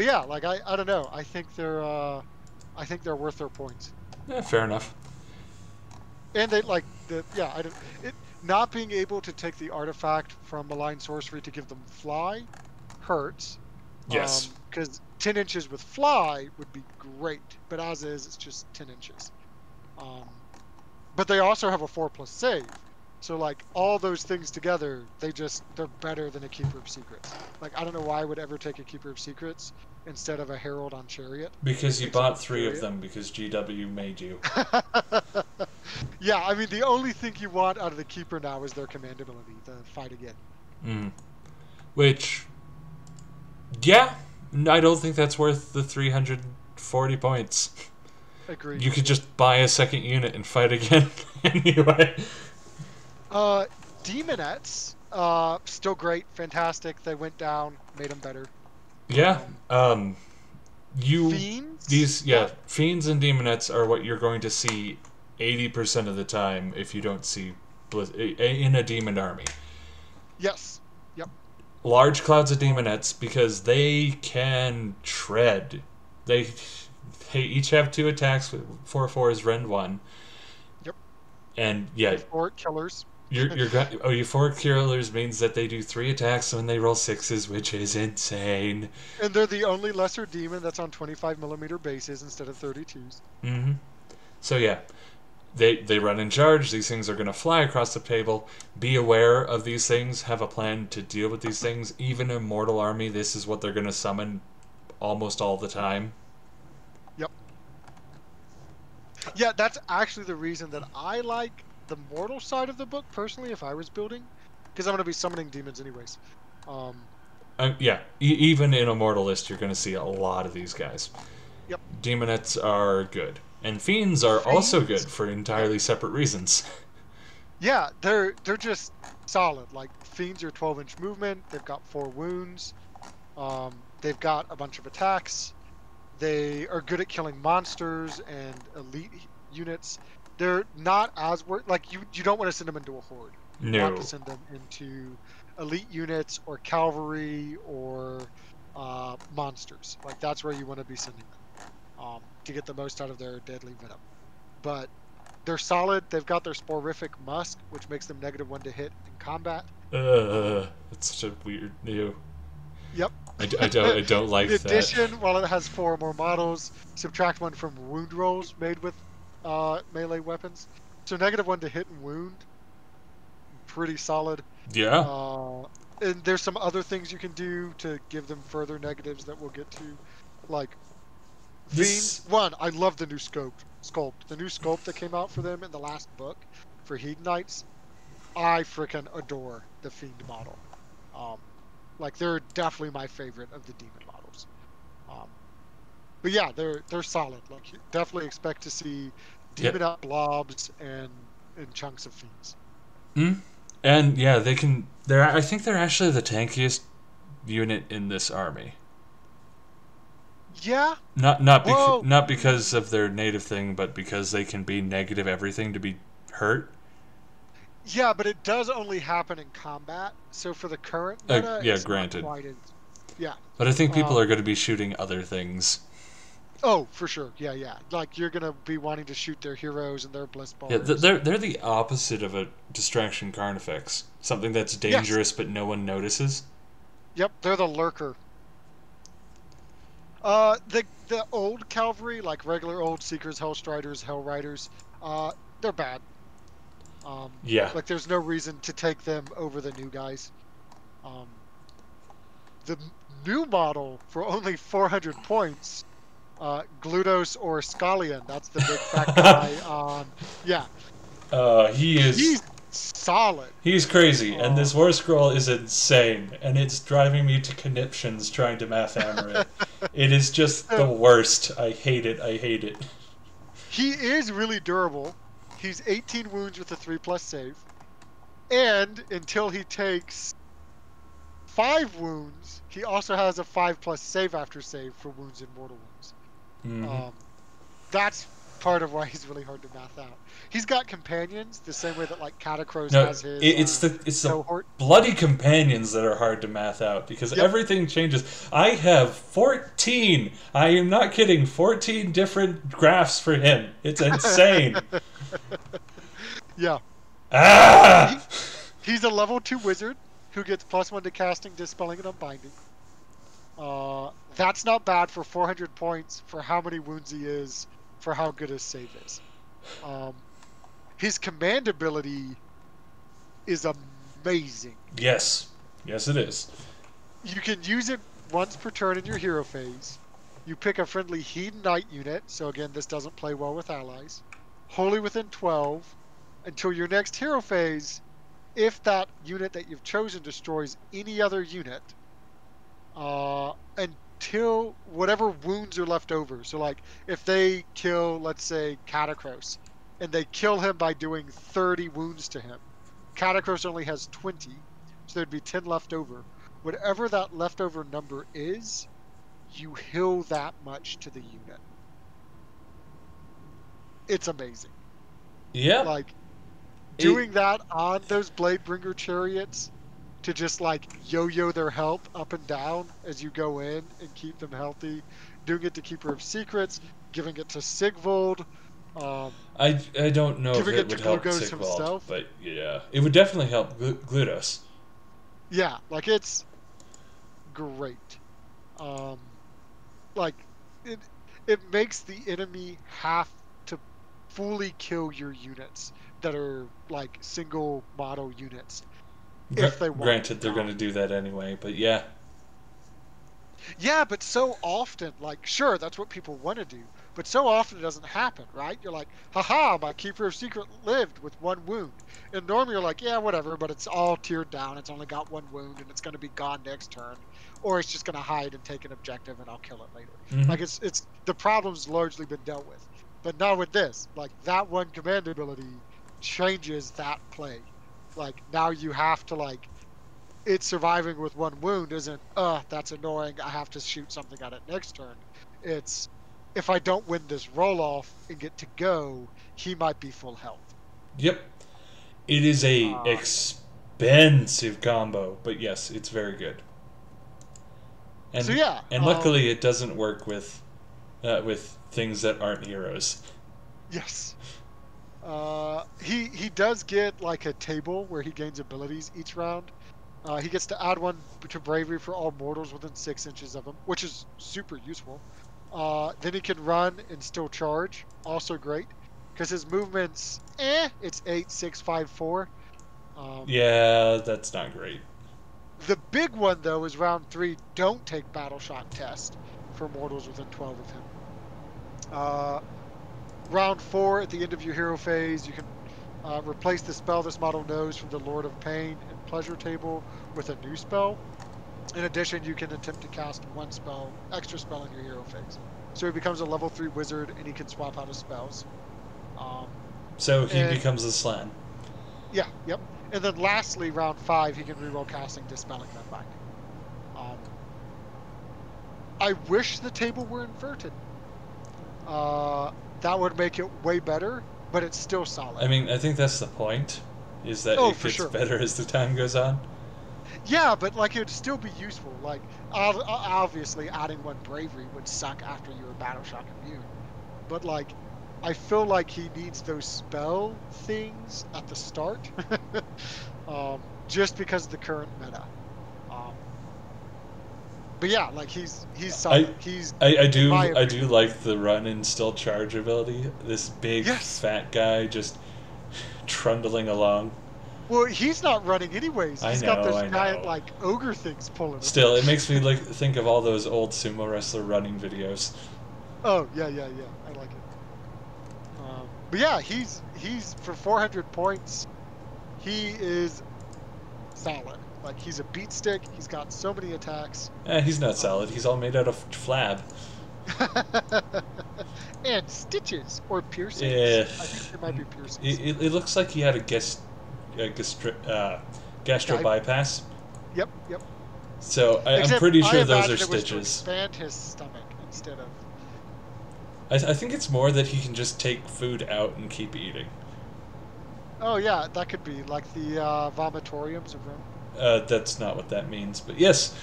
yeah, like I don't know. I think they're worth their points. Yeah, fair enough. And they not being able to take the artifact from Malign Sorcery to give them fly hurts. Yes. Because 10 inches with fly would be great, but as is, it's just 10 inches. But they also have a 4+ save. So like all those things together, they're better than a Keeper of Secrets. Like I don't know why I would ever take a Keeper of Secrets instead of a Herald on Chariot. Because you bought 3 of them because GW made you. Yeah, I mean the only thing you want out of the Keeper now is their command ability, the Fight Again. Which, yeah, I don't think that's worth the 340 points. Agreed. You could just buy a second unit and fight again anyway. Demonets, still great, fantastic. They went down, made them better. Yeah. Fiends? Fiends and Demonets are what you're going to see 80% of the time if you don't see in a demon army. Yes. Yep. Large clouds of Demonets because they can tread. They each have 2 attacks with 4/4s, rend 1. Yep. And yeah, 4 killers. Your 4 killers means that they do 3 attacks when they roll 6s, which is insane. And they're the only lesser demon that's on 25mm bases instead of 32s. Mm-hmm. So yeah, they run in charge. These things are going to fly across the table. Be aware of these things. Have a plan to deal with these things. Even a mortal army, this is what they're going to summon almost all the time. Yep. Yeah, that's actually the reason that I like the mortal side of the book personally if I was building, because I'm going to be summoning demons anyways. Even in a mortal list you're going to see a lot of these guys. Yep. Demonets are good, and Fiends are also good for entirely separate reasons. Yeah, they're just solid. Like Fiends are 12-inch movement, they've got 4 wounds, they've got a bunch of attacks, they are good at killing monsters and elite units. They're not as you don't want to send them into a horde. You want to send them into elite units or cavalry or monsters. Like that's where you want to be sending them to get the most out of their deadly venom. But they're solid. They've got their Sporific Musk, which makes them -1 to hit in combat. That's such a weird new. Yep. I don't like that. In addition, while it has 4 more models, subtract 1 from wound rolls made with melee weapons. So -1 to hit and wound. pretty solid. Yeah. And there's some other things you can do to give them further negatives that we'll get to. Like, Fiends. This. One, I love the new sculpt. The new sculpt that came out for them in the last book for Hedonites. I freaking adore the Fiend model. Um, like, they're definitely my favorite of the demon models. Um, but yeah, they're solid. Like, you definitely expect to see Yep. demonite blobs and chunks of fiends. Hmm. And yeah, they can. They're. I think they're actually the tankiest unit in this army. Yeah. Not Well, not because of their native thing, but because they can be negative everything to be hurt. yeah, but it does only happen in combat. So for the current meta, Yeah, it's not granted. quite as yeah. But I think people Um, are going to be shooting other things. oh, for sure. Yeah, yeah. Like you're gonna be wanting to shoot their heroes and their bliss Yeah, bars. they're the opposite of a distraction carnifex. Something that's Yes. dangerous but no one notices. Yep. They're the lurker. The old Calvary, like regular old Seekers, Hellstriders, Hell Riders, they're bad. Yeah. Like there's no reason to take them over the new guys. Um, the new model for only 400 points, Glutos or Scallion. That's the big fat guy on. Yeah, He is he's solid. he's crazy, and Uh, this war scroll is insane, and it's driving me to conniptions trying to math hammer it. It is just the so worst. I hate it. I hate it. he is really durable. He's 18 wounds with a 3+ save, and until he takes 5 wounds, he also has a 5+ save after save for wounds and mortal wounds. Hmm. Um, that's part of why he's really hard to math out. He's got companions the same way that like Catacross No, has his it's the cohort. bloody companions that are hard to math out because Yep. everything changes. I have 14. I am not kidding. 14 different graphs for him. It's insane. Yeah. Ah! He's a level 2 wizard who gets +1 to casting, dispelling, and unbinding. That's not bad for 400 points for how many wounds he is, for how good his save is. Um, his command ability is amazing. Yes. Yes, it is. You can use it once per turn in your hero phase. You pick a friendly Hedonite unit, so again, this doesn't play well with allies. Wholly within 12 until your next hero phase. If that unit that you've chosen destroys any other unit, until whatever wounds are left over. So, like, if they kill, let's say, Catacross, and they kill him by doing 30 wounds to him, Catacross only has 20, so there'd be 10 left over. Whatever that leftover number is, you heal that much to the unit. It's amazing. Yep. Like, It, doing that on those Bladebringer chariots to just like yo-yo their health up and down as you go in and keep them healthy. Doing it to Keeper of Secrets, giving it to Sigvold, I don't know if giving it it to would help Glugos Sigvald, himself. but yeah, it would definitely help Glutos. Yeah, like it's great. Um, like it, it makes the enemy have to fully kill your units that are like single model units if they want. Granted, they're going to do that anyway, but yeah. Yeah, but so often, like, sure, that's what people want to do, but so often it doesn't happen, right? You're like, haha, my Keeper of Secret lived with 1 wound. And normally you're like, yeah, whatever, but it's all tiered down. It's only got 1 wound, and it's going to be gone next turn. Or it's just going to hide and take an objective, and I'll kill it later. Mm-hmm. Like, it's the problem's largely been dealt with. But now with this, like, that 1 command ability changes that play. Like, now you have to, like, it surviving with 1 wound isn't, that's annoying, I have to shoot something at it next turn. It's, if I don't win this roll off and get to go, he might be full health. Yep. It is a expensive combo, but yes, it's very good. And, so yeah. And luckily it doesn't work with things that aren't heroes. Yes. He does get like a table where he gains abilities each round. He gets to add 1 to bravery for all mortals within 6 inches of him, which is super useful. Then he can run and still charge, also great, because his movement's it's 8, 6, 5, 4. Yeah, that's not great. The big one, though, is round 3. Don't take battle shock test for mortals within 12 of him. Round 4, at the end of your hero phase, you can replace the spell this model knows from the Lord of Pain and Pleasure table with a new spell. In addition, you can attempt to cast one extra spell in your hero phase. So he becomes a level 3 wizard, and he can swap out his spells. So he becomes a Slan. Yeah, yep. And then lastly, round 5, he can reroll casting Dispelling Unbinding. I wish the table were inverted. That would make it way better, but it's still solid. I mean, I think that's the point, is that it gets better as the time goes on. Yeah, but like it would still be useful. Like obviously, adding one bravery would suck after you were battle shock immune, but like I feel like he needs those spell things at the start, just because of the current meta. But yeah, like he's solid. I do like the run and still charge ability. This big fat guy just trundling along. Well, he's not running anyways. He's got those giant like ogre things pulling him. Still, it makes me think of all those old sumo wrestler running videos. Oh yeah, I like it. But yeah, he's for 400 points. He is solid. Like he's a beat stick. He's got so many attacks. He's not solid. He's all made out of flab. And stitches or piercings. Yeah. I think there might be piercings. It looks like he had a gastro bypass. Yep. So I'm pretty sure those are stitches. It was to expand his stomach instead of. I think it's more that he can just take food out and keep eating. Oh yeah, that could be like the vomitoriums of Rome. That's not what that means, but yes,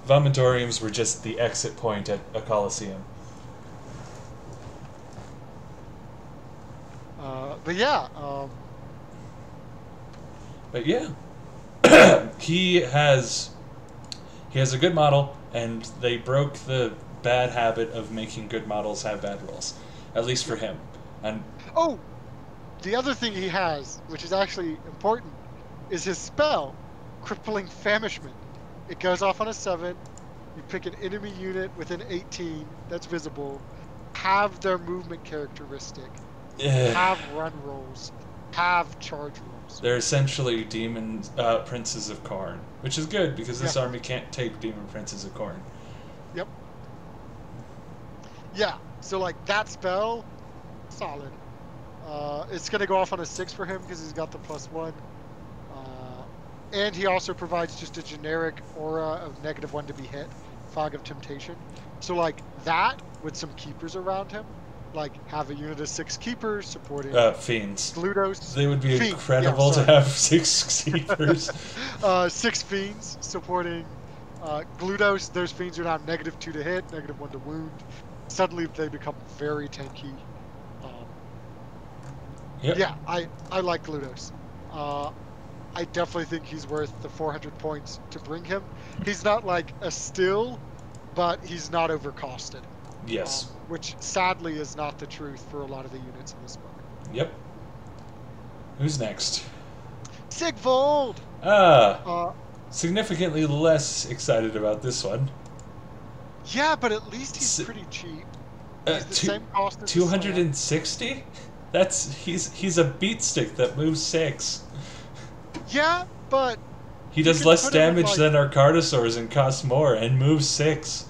vomitoriums were just the exit point at a coliseum. But yeah. But yeah, he has a good model, and they broke the bad habit of making good models have bad rolls, at least for him. And the other thing he has, which is actually important, is his spell, Crippling Famishment. It goes off on a 7. You pick an enemy unit within 18 that's visible, have their movement characteristic, have run rolls, have charge rolls. They're essentially demon princes of Khorne, which is good because this army can't take demon princes of Khorne. Yep. Yeah, so like that spell, solid. It's going to go off on a 6 for him because he's got the +1. And he also provides just a generic aura of -1 to be hit, Fog of Temptation. So like that with some keepers around him, like have a unit of 6 keepers supporting fiends. Gludos. They would be incredible to have 6 keepers. 6 fiends supporting Gludos. Those fiends are now -2 to hit, -1 to wound. Suddenly they become very tanky. Yeah, I like Gludos. I definitely think he's worth the 400 points to bring him. He's not like a still, but he's not overcosted. Yes. Which sadly is not the truth for a lot of the units in this book. Yep. Who's next? Sigvold! Significantly less excited about this one. Yeah, but at least he's pretty cheap. He's the same cost as 260? He's a beat stick that moves 6. Yeah, but he does less damage than our Cardosaurs and costs more and moves 6.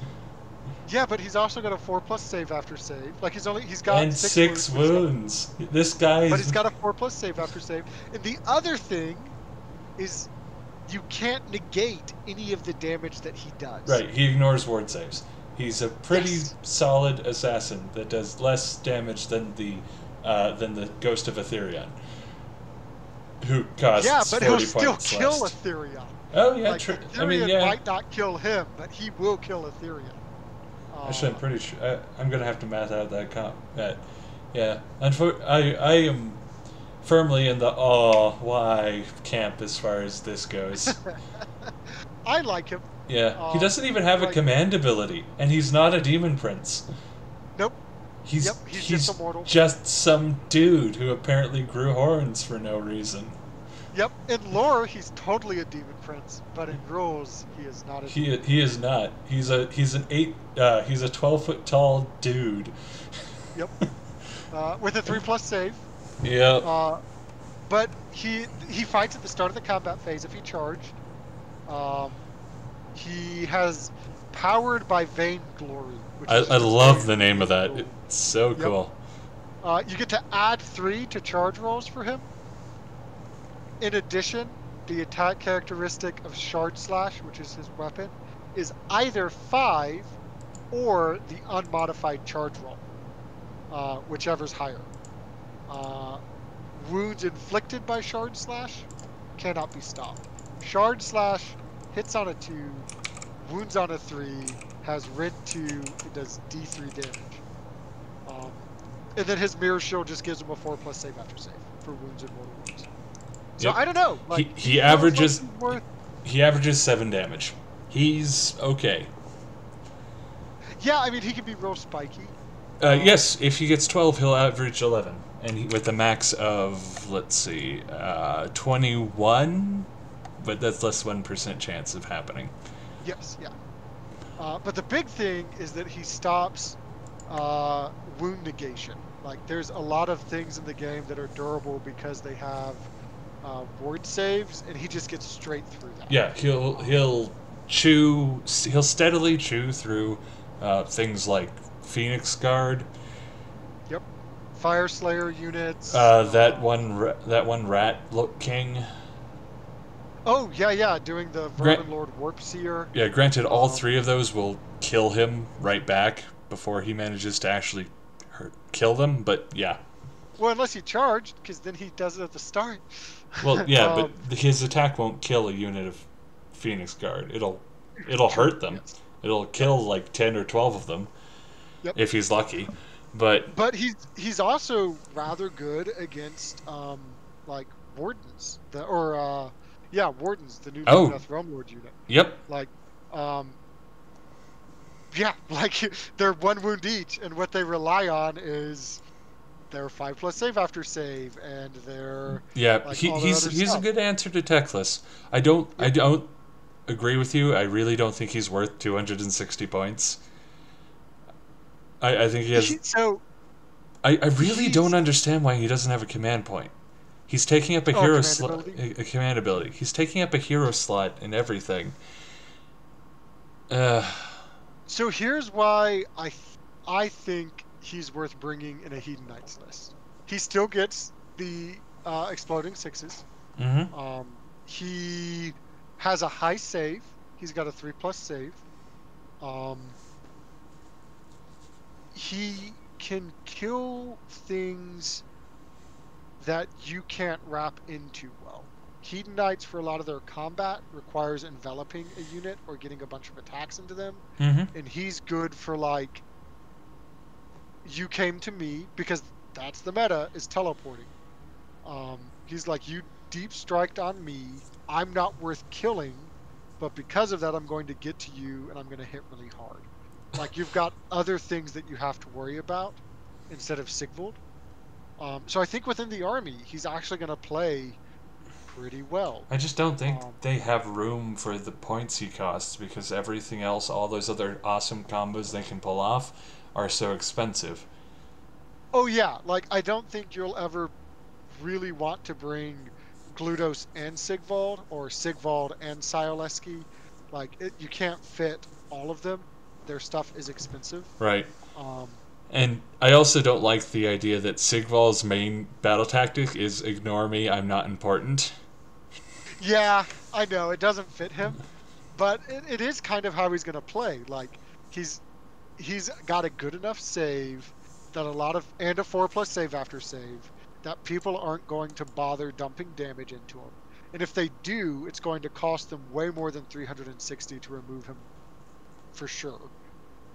Yeah, but he's also got a 4+ save after save. Like he's got and 6 wounds. This guy. But he's got a 4+ save after save. And the other thing is, you can't negate any of the damage that he does. Right, he ignores ward saves. He's a pretty solid assassin that does less damage than the Ghost of Aetherion, who costs 40 points he'll still kill less. Aetherion. Oh yeah, like, true. Aetherion I mean, yeah. might not kill him, but he will kill Aetherion. Actually, I'm pretty sure. I'm gonna have to math out that comp. Yeah. I am firmly in the why camp as far as this goes. I like him. Yeah, he doesn't even have a command ability, and he's not a demon prince. Nope. He's just a mortal. Just some dude who apparently grew horns for no reason. Yep. In lore, he's totally a demon prince, but in rules, he is not a demon He prince. is not. He's a 12 foot tall dude. Yep. With a 3+ save. Yep. Uh, but he fights at the start of the combat phase if he charged. Um, he has powered by vainglory, which is I just love explained the in name of the that. rule. It's so Yep. cool. You get to add 3 to charge rolls for him. In addition, the attack characteristic of Shard Slash, which is his weapon, is either 5 or the unmodified charge roll, whichever's higher. Uh, Wounds inflicted by Shard Slash cannot be stopped. Shard Slash hits on a 2, wounds on a 3, has rend 2, it does D3 damage. Um, and then his Mirror Shield just gives him a 4+ save after save for wounds and mortal wounds. So Yep. I don't know. He Like, he he feels like averages he's worth. he averages 7 damage. He's okay. Yeah, I mean, he can be real spiky. Yes, if he gets 12, he'll average 11, and with a max of, let's see, 21, but that's less 1% chance of happening. Yes, yeah. But the big thing is that he stops wound negation. Like, there's a lot of things in the game that are durable because they have ward saves, and he just gets straight through that. Yeah, he'll steadily chew through things like Phoenix Guard, Yep. Fire Slayer units. that one rat look king. Oh, yeah, yeah, doing the Grant, Vermin Lord Warp Seer. yeah, granted, all Um, 3 of those will kill him right back before he manages to actually kill them. But yeah, well, unless he charged, because then he does it at the start. well, yeah, but um, his attack won't kill a unit of Phoenix Guard. It'll True, hurt them. yes. It'll Yep, kill like 10 or 12 of them yep. if he's lucky. But But he's also rather good against like wardens, wardens, the new oh, Lumineth Realm Lord unit. yep, Like, um, yeah, like they're 1 wound each, and what they rely on is their 5+ save after save, and their yeah, like all their other he's a stuff. good answer to Teclis. I Yep. don't agree with you. I really don't think he's worth 260 points. I think he has. So I really don't he's understand why he doesn't have a command point. He's taking up a hero command slot, ability. a command ability. He's taking up a hero slot and everything. Uh, So here's why I think he's worth bringing in a Hedon Knights list. He still gets the exploding sixes. mm-hmm. He has a high save. He's got a 3+ save. Um, he can kill things that you can't wrap into well. Hedon Knights, for a lot of their combat, requires enveloping a unit or getting a bunch of attacks into them. Mm-hmm. And he's good for, like, you came to me, because that's the meta, is teleporting. He's like, you deep striked on me. I'm not worth killing, but because of that, I'm going to get to you and I'm going to hit really hard. Like, you've got other things that you have to worry about instead of Sigvald. So I think within the army, he's actually going to play pretty well. I just don't think Um, they have room for the points he costs because everything else, all those other awesome combos they can pull off, are so expensive. oh yeah, like, I don't think you'll ever really want to bring Gludos and Sigvald, or Sigvald and Sioleski. Like, you can't fit all of them. Their stuff is expensive. Right. Um, And I also don't like the idea that Sigval's main battle tactic is ignore me, I'm not important. yeah, I know it doesn't fit him, but it is kind of how he's going to play. Like, he's he's got a good enough save that and a 4+ save after save, that people aren't going to bother dumping damage into him. And if they do, it's going to cost them way more than 360 to remove him for sure.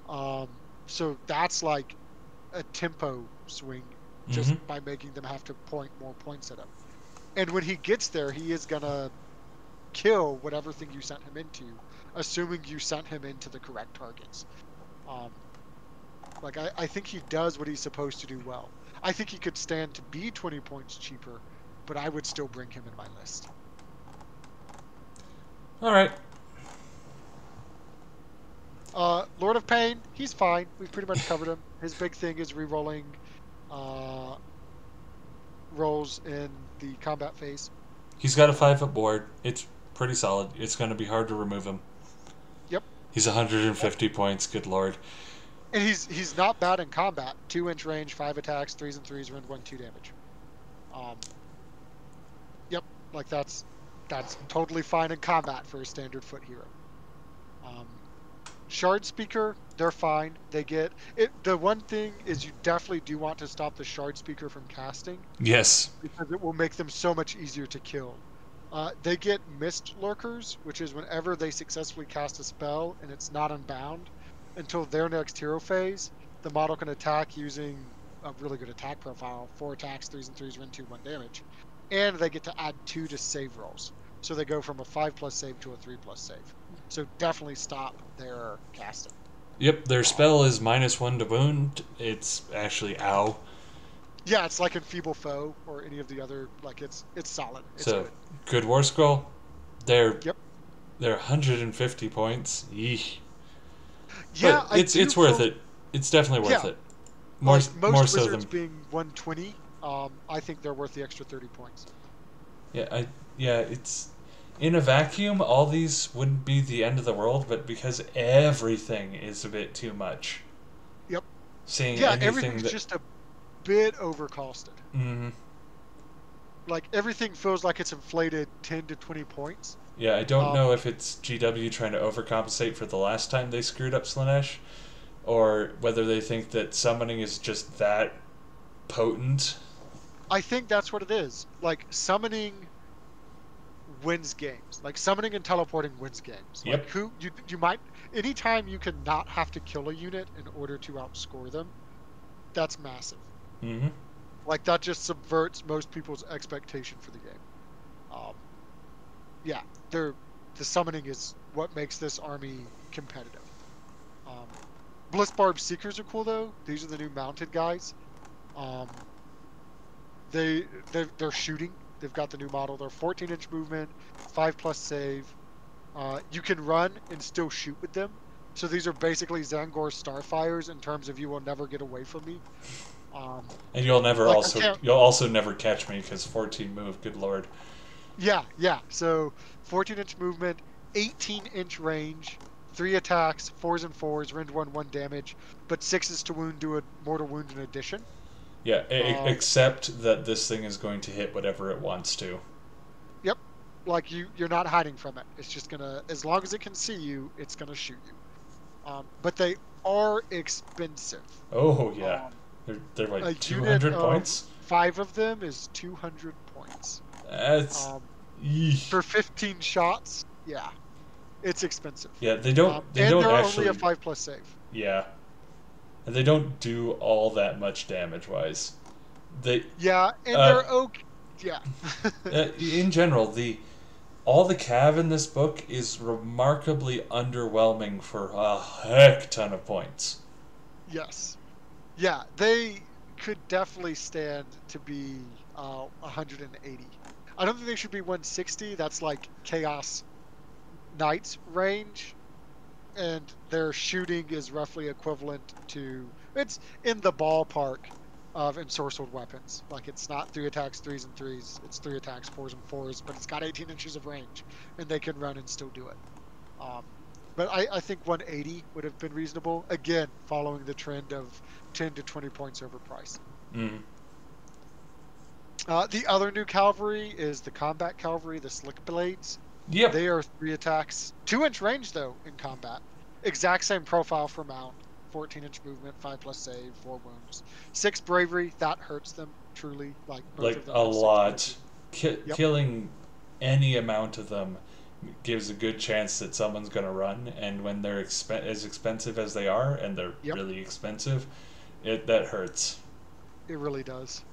Um, so that's like a tempo swing, just Mm-hmm. by making them have to point more points at him. And when he gets there, he is gonna kill whatever thing you sent him into, assuming you sent him into the correct targets. Um, like, I think he does what he's supposed to do well. I think he could stand to be 20 points cheaper, but I would still bring him in my list. All right. Lord of Pain, he's fine. We've pretty much covered him. His big thing is re-rolling rolls in the combat phase. He's got a 5-foot board. It's pretty solid. It's going to be hard to remove him. Yep. He's 150 points. Good lord. And he's not bad in combat. 2-inch range, 5 attacks, 3s and 3s, rend 1, 2 damage. Yep, like that's totally fine in combat for a standard foot hero. Shard Speaker, they're fine. They get it. The one thing is you definitely do want to stop the Shard Speaker from casting. Yes. Because it will make them so much easier to kill. They get Mist Lurkers, which is whenever they successfully cast a spell and it's not unbound, until their next hero phase, the model can attack using a really good attack profile, 4 attacks, 3s and 3s, rend 2, 1 damage. And they get to add 2 to save rolls. So they go from a 5+ save to a 3+ save. So definitely stop their casting. Yep, their spell is -1 to wound. It's actually ow. Yeah, it's like Enfeeble Foe or any of the other, like it's solid. It's so good War Scroll. They're Yep. They're 150 points. Eesh. Yeah, but it's worth it. It's definitely worth it. More like most more so wizards than being 120. I think they're worth the extra 30 points. Yeah, it's in a vacuum. All these wouldn't be the end of the world, but because everything is a bit too much. Yep. Seeing Yeah, anything everything's just a bit overcosted. Mm-hmm. Like everything feels like it's inflated 10 to 20 points. Yeah, I don't know if it's GW trying to overcompensate for the last time they screwed up Slaanesh, or whether they think that summoning is just that potent. I think that's what it is. Like summoning wins games. Like summoning and teleporting wins games. Yep. Like you might anytime you can not have to kill a unit in order to outscore them, that's massive. Mm-hmm. Like that just subverts most people's expectation for the game. Yeah, the summoning is what makes this army competitive. Blissbarb Seekers are cool though. These are the new mounted guys. They're shooting. They've got the new model. They're 14-inch movement, 5+ save. You can run and still shoot with them. So these are basically Zangor Starfires in terms of you will never get away from me. And you'll never like you'll also never catch me because 14 move. Good lord. Yeah. So 14-inch movement, 18-inch range, 3 attacks, 4s and 4s, rend 1, 1 damage, but 6s to wound, do a mortal wound in addition. Yeah, except that this thing is going to hit whatever it wants to. Yep. Like you're not hiding from it. It's just gonna, as long as it can see you, it's gonna shoot you. But they are expensive. Oh yeah, they're like 200 points. 5 of them is 200 points. That's for 15 shots. Yeah, it's expensive. Yeah, they don't and don't they're actually only a 5+ save. Yeah, and they don't do all that much damage wise. Yeah, and they're okay. Yeah. In general, all the cav in this book is remarkably underwhelming for a heck ton of points. Yes. Yeah, they could definitely stand to be 180. I don't think they should be 160. That's like Chaos Knight's range. And their shooting is roughly equivalent to... It's in the ballpark of ensorcelled weapons. Like, it's not 3 attacks, 3s and 3s. It's 3 attacks, 4s and 4s, but it's got 18 inches of range. And they can run and still do it. But I think 180 would have been reasonable. Again, following the trend of 10 to 20 points over price. Mm. The other new Calvary is the Combat Calvary, the Slick Blades. Yep. They are 3 attacks. 2-inch range, though, in combat. Exact same profile for mount. 14-inch movement, 5+ save, 4 wounds. 6 bravery, that hurts them, truly. Like a lot. Killing any amount of them gives a good chance that someone's going to run, and when they're as expensive as they are, and they're really expensive, that hurts. It really does.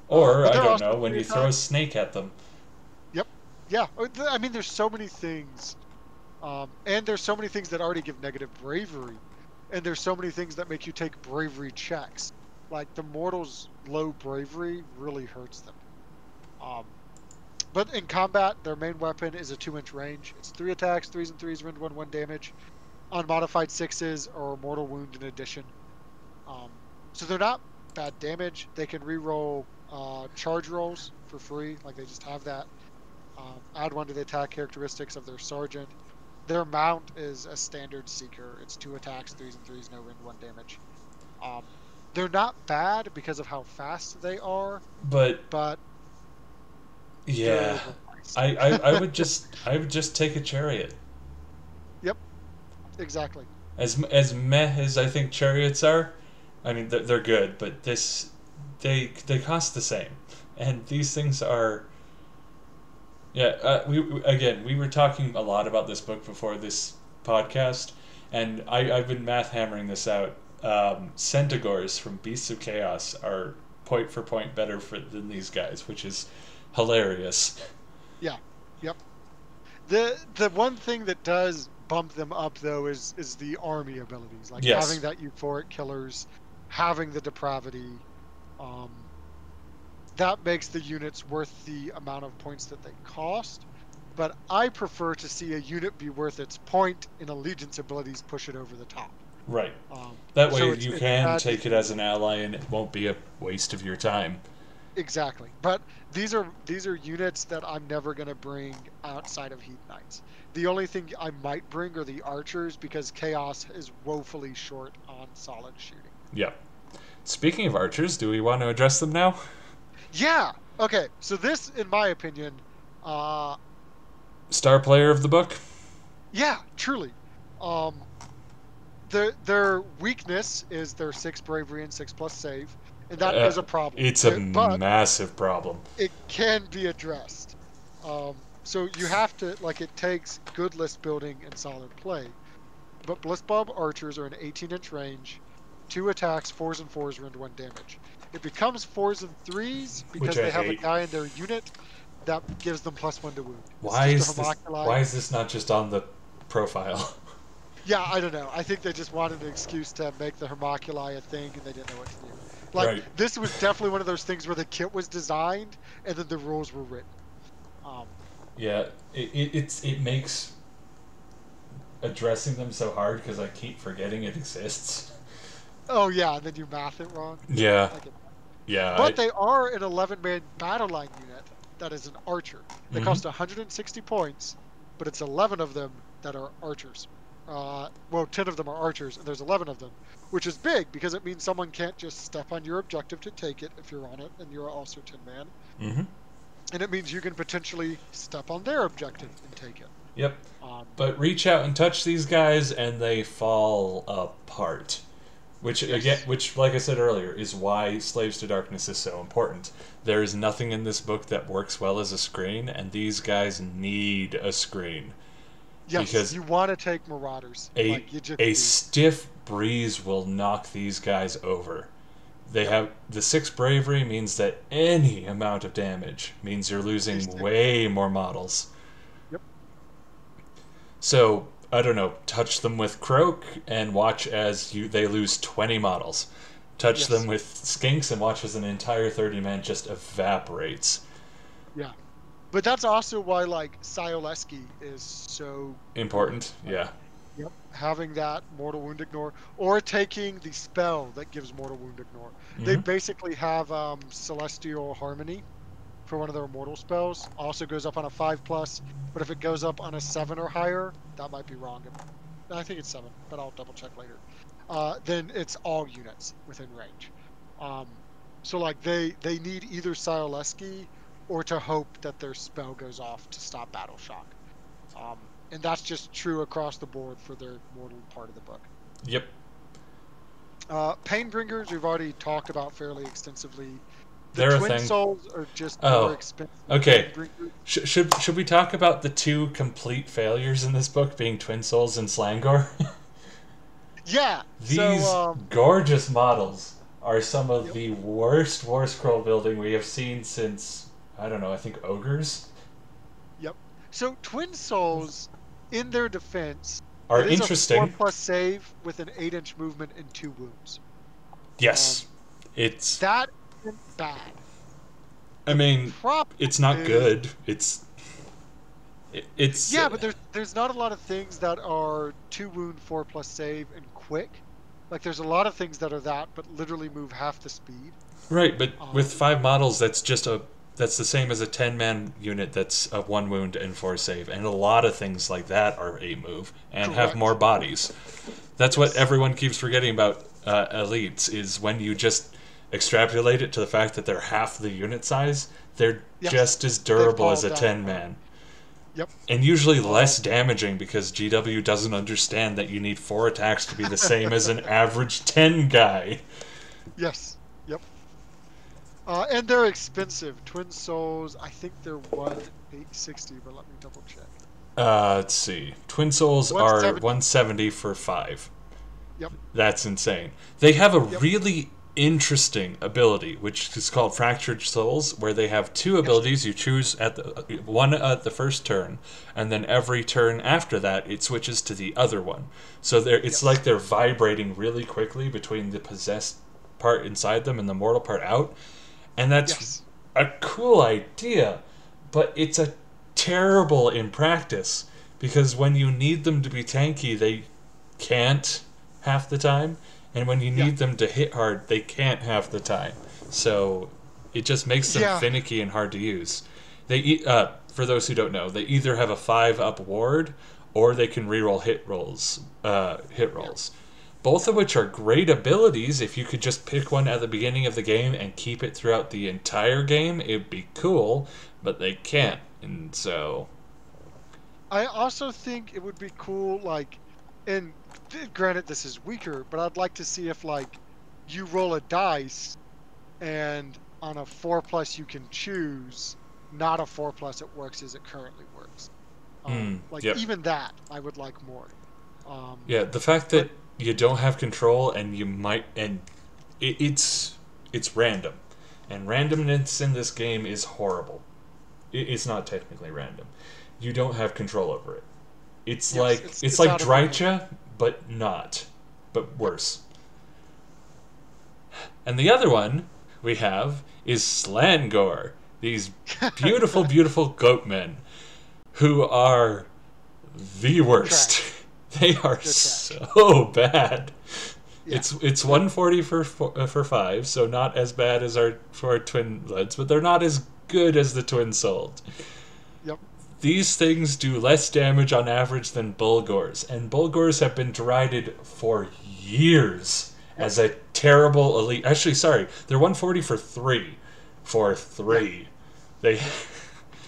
Or, I don't know, when you throw a snake at them. Yep. Yeah. I mean, there's so many things. And there's so many things that already give negative bravery. And there's so many things that make you take bravery checks. Like, the mortal's low bravery really hurts them. But in combat, their main weapon is a 2-inch range. It's 3 attacks, 3s and 3s, rend 1 damage. Unmodified 6s or mortal wound in addition. So they're not bad damage. They can reroll charge rolls for free, like they just have that. Add 1 to the attack characteristics of their sergeant. Their mount is a standard seeker. It's 2 attacks, 3s and 3s, no rend 1 damage. They're not bad because of how fast they are, but yeah, I would just take a chariot. Yep, exactly. As meh as I think chariots are, I mean they're good, but they cost the same, and these things are. Yeah, we were talking a lot about this book before this podcast, and I've been math hammering this out. Centaurs from Beasts of Chaos are point for point better than these guys, which is hilarious. Yeah, yep. The one thing that does bump them up though is the army abilities, like Yes. having that euphoric killers, having the depravity. That makes the units worth the amount of points that they cost. But I prefer to see a unit be worth its point, and allegiance abilities push it over the top. Right. That way So you can take it as an ally, and it won't be a waste of your time. Exactly. But these are units that I'm never going to bring outside of Heat Knights. The only thing I might bring are the archers, because Chaos is woefully short on solid shooting. Yeah. Speaking of archers, do we want to address them now? Yeah. Okay. So this, in my opinion, Star player of the book? Yeah, truly. Their weakness is their 6 bravery and 6+ save, and that is a problem. It's a massive problem. It can be addressed. So you have to, like, it takes good list building and solid play. But Blissbulb archers are an 18-inch range, 2 attacks, 4s and 4s, rend 1 damage. It becomes 4s and 3s because they have a guy in their unit that gives them +1 to wound. Why is this not just on the profile? Yeah, I don't know. I think they just wanted an excuse to make the Hermoculi a thing, and they didn't know what to do. Like, right. This was definitely one of those things where the kit was designed, and then the rules were written. Yeah, it makes addressing them so hard because I keep forgetting it exists. Oh yeah, and then you math it wrong. Yeah. Yeah. But they are an 11-man battle line unit that is an archer. They cost 160 points, but it's 11 of them that are archers. 10 of them are archers, and there's 11 of them, which is big because it means someone can't just step on your objective to take it if you're on it, and you're also 10-man. Mm-hmm. And it means you can potentially step on their objective and take it. Yep. But reach out and touch these guys, and they fall apart. Which, again, like I said earlier, is why Slaves to Darkness is so important. There is nothing in this book that works well as a screen, and these guys need a screen. Yes, because you want to take Marauders. A stiff breeze will knock these guys over. They have the 6 bravery means that any amount of damage means you're losing way more models. Yep. So, I don't know, touch them with Croak and watch as they lose 20 models. Touch them with Skinks and watch as an entire 30-man just evaporates. Yeah. But that's also why, like, Syoleski is so important. Yeah. Yep. Having that Mortal Wound Ignore, or taking the spell that gives Mortal Wound Ignore. Mm-hmm. They basically have Celestial Harmony for one of their mortal spells. Also goes up on a 5+, but if it goes up on a 7 or higher, that might be wrong. I think it's 7, but I'll double check later. Then it's all units within range. So like they need either Syoleski or to hope that their spell goes off to stop Battle Shock. And that's just true across the board for their mortal part of the book. Yep. Painbringers we've already talked about fairly extensively. They're Twin a thing. Souls are just more expensive. Okay. Should we talk about the 2 complete failures in this book being Twin Souls and Slangor? Yeah. These gorgeous models are some of the worst war scroll building we have seen since, I don't know, I think Ogres? Yep. So Twin Souls, in their defense, are interesting. A 4+ save with an 8-inch movement and 2 wounds. Yes. That isn't bad. I mean, problem it's not is, good. It's yeah, but there's not a lot of things that are 2 wound 4+ save and quick. Like there's a lot of things that are that, but literally move half the speed. right, but with Um, 5 models, that's the same as a 10-man unit that's a 1 wound and 4 save, and a lot of things like that are 8 move and have more Correct. bodies. That's what Yes. everyone keeps forgetting about elites is when you just extrapolate it to the fact that they're half the unit size, they're Yes. just as They durable fall as a down 10 hard. man. Yep. And usually Um, less damaging because GW doesn't understand that you need 4 attacks to be the same as an average 10 guy. yes. Yep. And they're expensive. Twin Souls, I think they're 1,860, but let me double check. Let's see. Twin Souls are 170. 170 for 5. Yep. That's insane. They have a Yep. really interesting ability, which is called Fractured Souls, where they have 2 Yes. abilities. You choose at the one at the first turn, and then every turn after that, it switches to the other one. So it's Yes. like they're vibrating really quickly between the possessed part inside them and the mortal part out, and that's Yes. a cool idea, but it's a terrible in practice because when you need them to be tanky, they can't half the time, and when you Yeah. need them to hit hard, they can't half the time. So it just makes them Yeah. finicky and hard to use. For those who don't know, they either have a 5-up ward or they can reroll hit rolls. Hit Yeah. rolls. Both of which are great abilities. If you could just pick one at the beginning of the game and keep it throughout the entire game, it'd be cool. But they can't, and so I also think it would be cool, like, and granted this is weaker, but I'd like to see if like you roll a dice and on a 4+ you can choose, not a 4+ it works as it currently works. Like yep. even that I would like more. Um, Yeah, the fact but that you don't have control and you might and it's random, and randomness in this game is horrible. It's not technically random. You don't have control over it. It's yes, like it's like out of your hand. Drycha, but not, but worse. And the other one we have is Slangor. These beautiful, beautiful goatmen who are the worst. Trash. They are They're trash. so bad. Yeah. It's 140 for 5, so not as bad as for our twin bloods, but they're not as good as the twin souled. Yep. These things do less damage on average than Bulgors, and Bulgors have been derided for years as a terrible elite. Actually, sorry, they're 140 for 3. For 3. They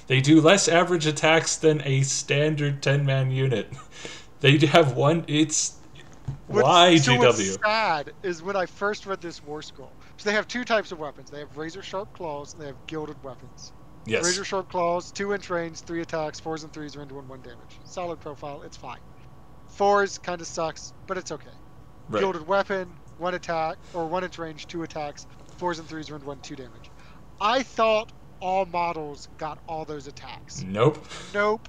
they do less average attacks than a standard 10-man unit. They have one. It's why What's GW? sad is when I first read this war scroll. So they have 2 types of weapons. They have razor sharp claws and they have gilded weapons. Yes. Razor sharp claws, 2-inch range, 3 attacks, 4s and 3s are into 1 damage. Solid profile, it's fine. 4s kind of sucks, but it's okay. Right. Gilded weapon, 1 attack, or 1-inch range, 2 attacks, 4s and 3s are into 1, 2 damage. I thought all models got all those attacks. Nope. Nope.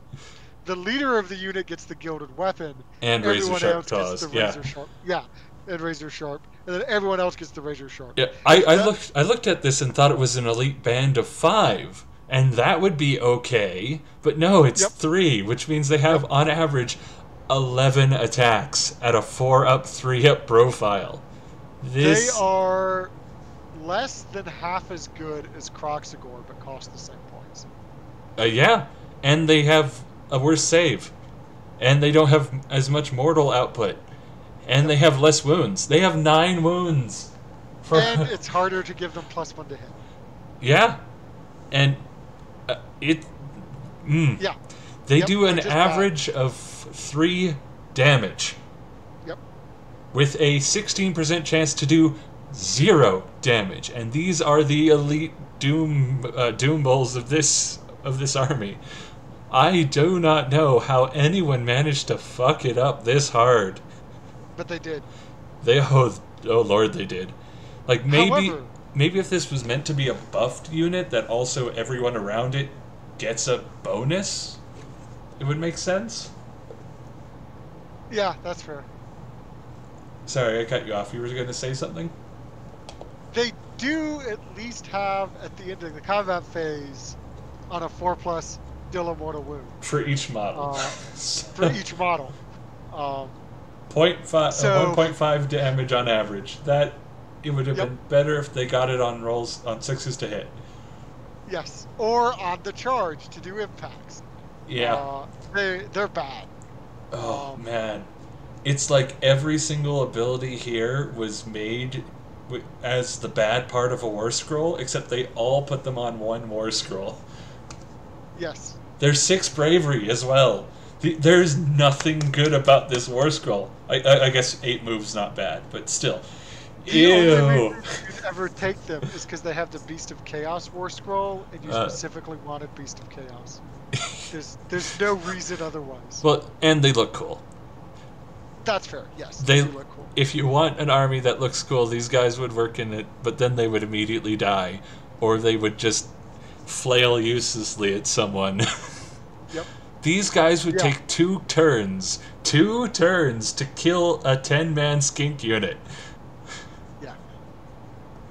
The leader of the unit gets the gilded weapon. And razor Everyone sharp else claws. gets the Yeah. razor sharp. Yeah, and razor sharp, and then everyone else gets the razor sharp. Yeah. I looked at this and thought it was an elite band of 5, and that would be okay. But no, it's Yep. 3, which means they have on average 11 attacks at a 4-up, 3-up profile. They are less than half as good as Croxagore, but cost the same points. Yeah, and they have a worse save, and they don't have as much mortal output, and they have less wounds. They have 9 wounds. And it's harder to give them +1 to hit. Yeah, and it. Yeah. They Yep, do an they're just average of 3 damage. Yep. With a 16% chance to do 0 damage, and these are the elite doom bulls of this army. I do not know how anyone managed to fuck it up this hard. But they did. Oh lord, they did. Like However, maybe if this was meant to be a buffed unit that also everyone around it gets a bonus, it would make sense. yeah, that's fair. Sorry, I cut you off. You were going to say something? They do at least have at the end of the combat phase on a 4+ deal a mortal wound For each model. for each model. 1.5 So, 1.5 damage on average. That it would have yep, been better if they got it on rolls on 6s to hit. yes, or on the charge to do impacts. Yeah. They're bad. Oh man. It's like every single ability here was made as the bad part of a war scroll, except they all put them on one war scroll. Yes. There's 6 bravery as well. There's nothing good about this war scroll. I guess 8 moves not bad, but still. The only Ew. reason you'd ever take them is because they have the Beast of Chaos War Scroll, and you specifically wanted Beast of Chaos. There's no reason otherwise. Well, and they look cool. That's fair. Yes, They do look cool. If you want an army that looks cool, these guys would work in it, but then they would immediately die, or they would just flail uselessly at someone. Yep. These guys would take 2 turns to kill a 10-man skink unit. Yeah.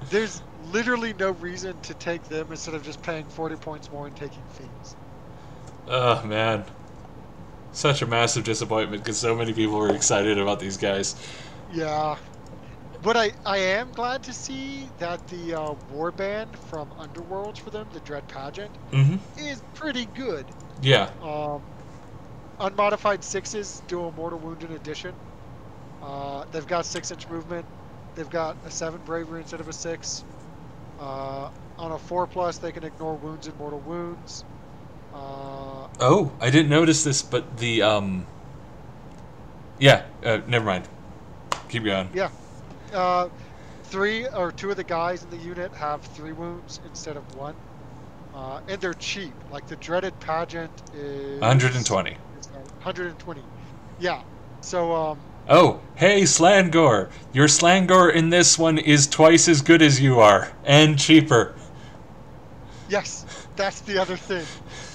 There's literally no reason to take them instead of just paying 40 points more and taking fees. Oh man, such a massive disappointment because so many people were excited about these guys. Yeah. But I am glad to see that the warband from Underworlds for them, the Dread Pageant, is pretty good. Yeah. Unmodified 6s do a mortal wound in addition. They've got 6-inch movement. They've got a 7 bravery instead of a 6. On a 4+, they can ignore wounds and mortal wounds. Oh, I didn't notice this, but the never mind. Keep going. Yeah. 2 of the guys in the unit have 3 wounds instead of 1. And they're cheap. Like the Dreaded Pageant is 120. 120. Yeah. So Oh, hey Slangor. Your Slangor in this one is twice as good as you are and cheaper. yes, that's the other thing.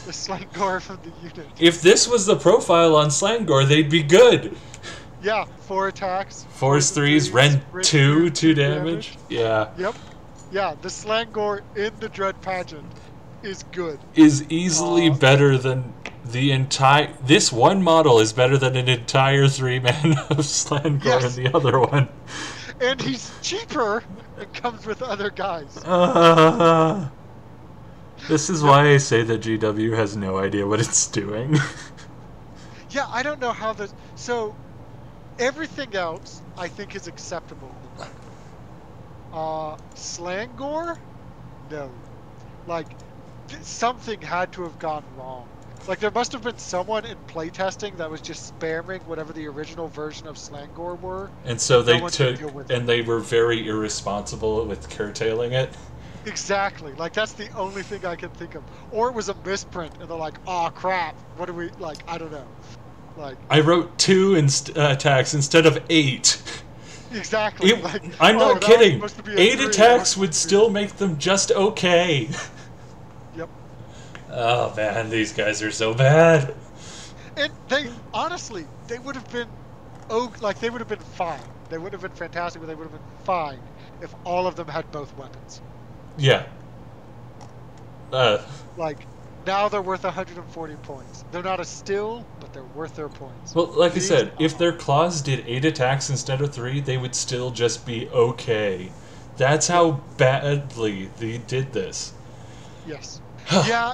The Slangor from the unit. If this was the profile on Slangor, they'd be good. Yeah, 4 attacks. 4s, 3s, Rend 2 damage. Yeah. Yep. Yeah, the Slangor in the Dread Pageant is good. Is easily better than the entire... This one model is better than an entire 3-man of Slangor in the other one. And he's cheaper and comes with other guys. This is why I say that GW has no idea what it's doing. Yeah, I don't know how this... So, everything else I think is acceptable in the book. Slangor? No. Like, something had to have gone wrong. Like, there must have been someone in playtesting that was just spamming whatever the original version of Slangor were. And so they they were very irresponsible with curtailing it. Exactly. Like, that's the only thing I can think of. Or it was a misprint, and they're like, "Aw, crap. What do we, like, I don't know." Like, I wrote 2 attacks instead of 8. Exactly. I'm not kidding. 8 attacks would still make them just okay. Yep. Oh man, these guys are so bad. And they, honestly, they would have been, they would have been fine. They would have been fantastic, but they would have been fine if all of them had both weapons. Yeah. Like, now they're worth 140 points. They're not a steal, but they're worth their points. Well, like I said, if their claws did 8 attacks instead of 3, they would still just be okay. That's how badly they did this. Yes. Yeah,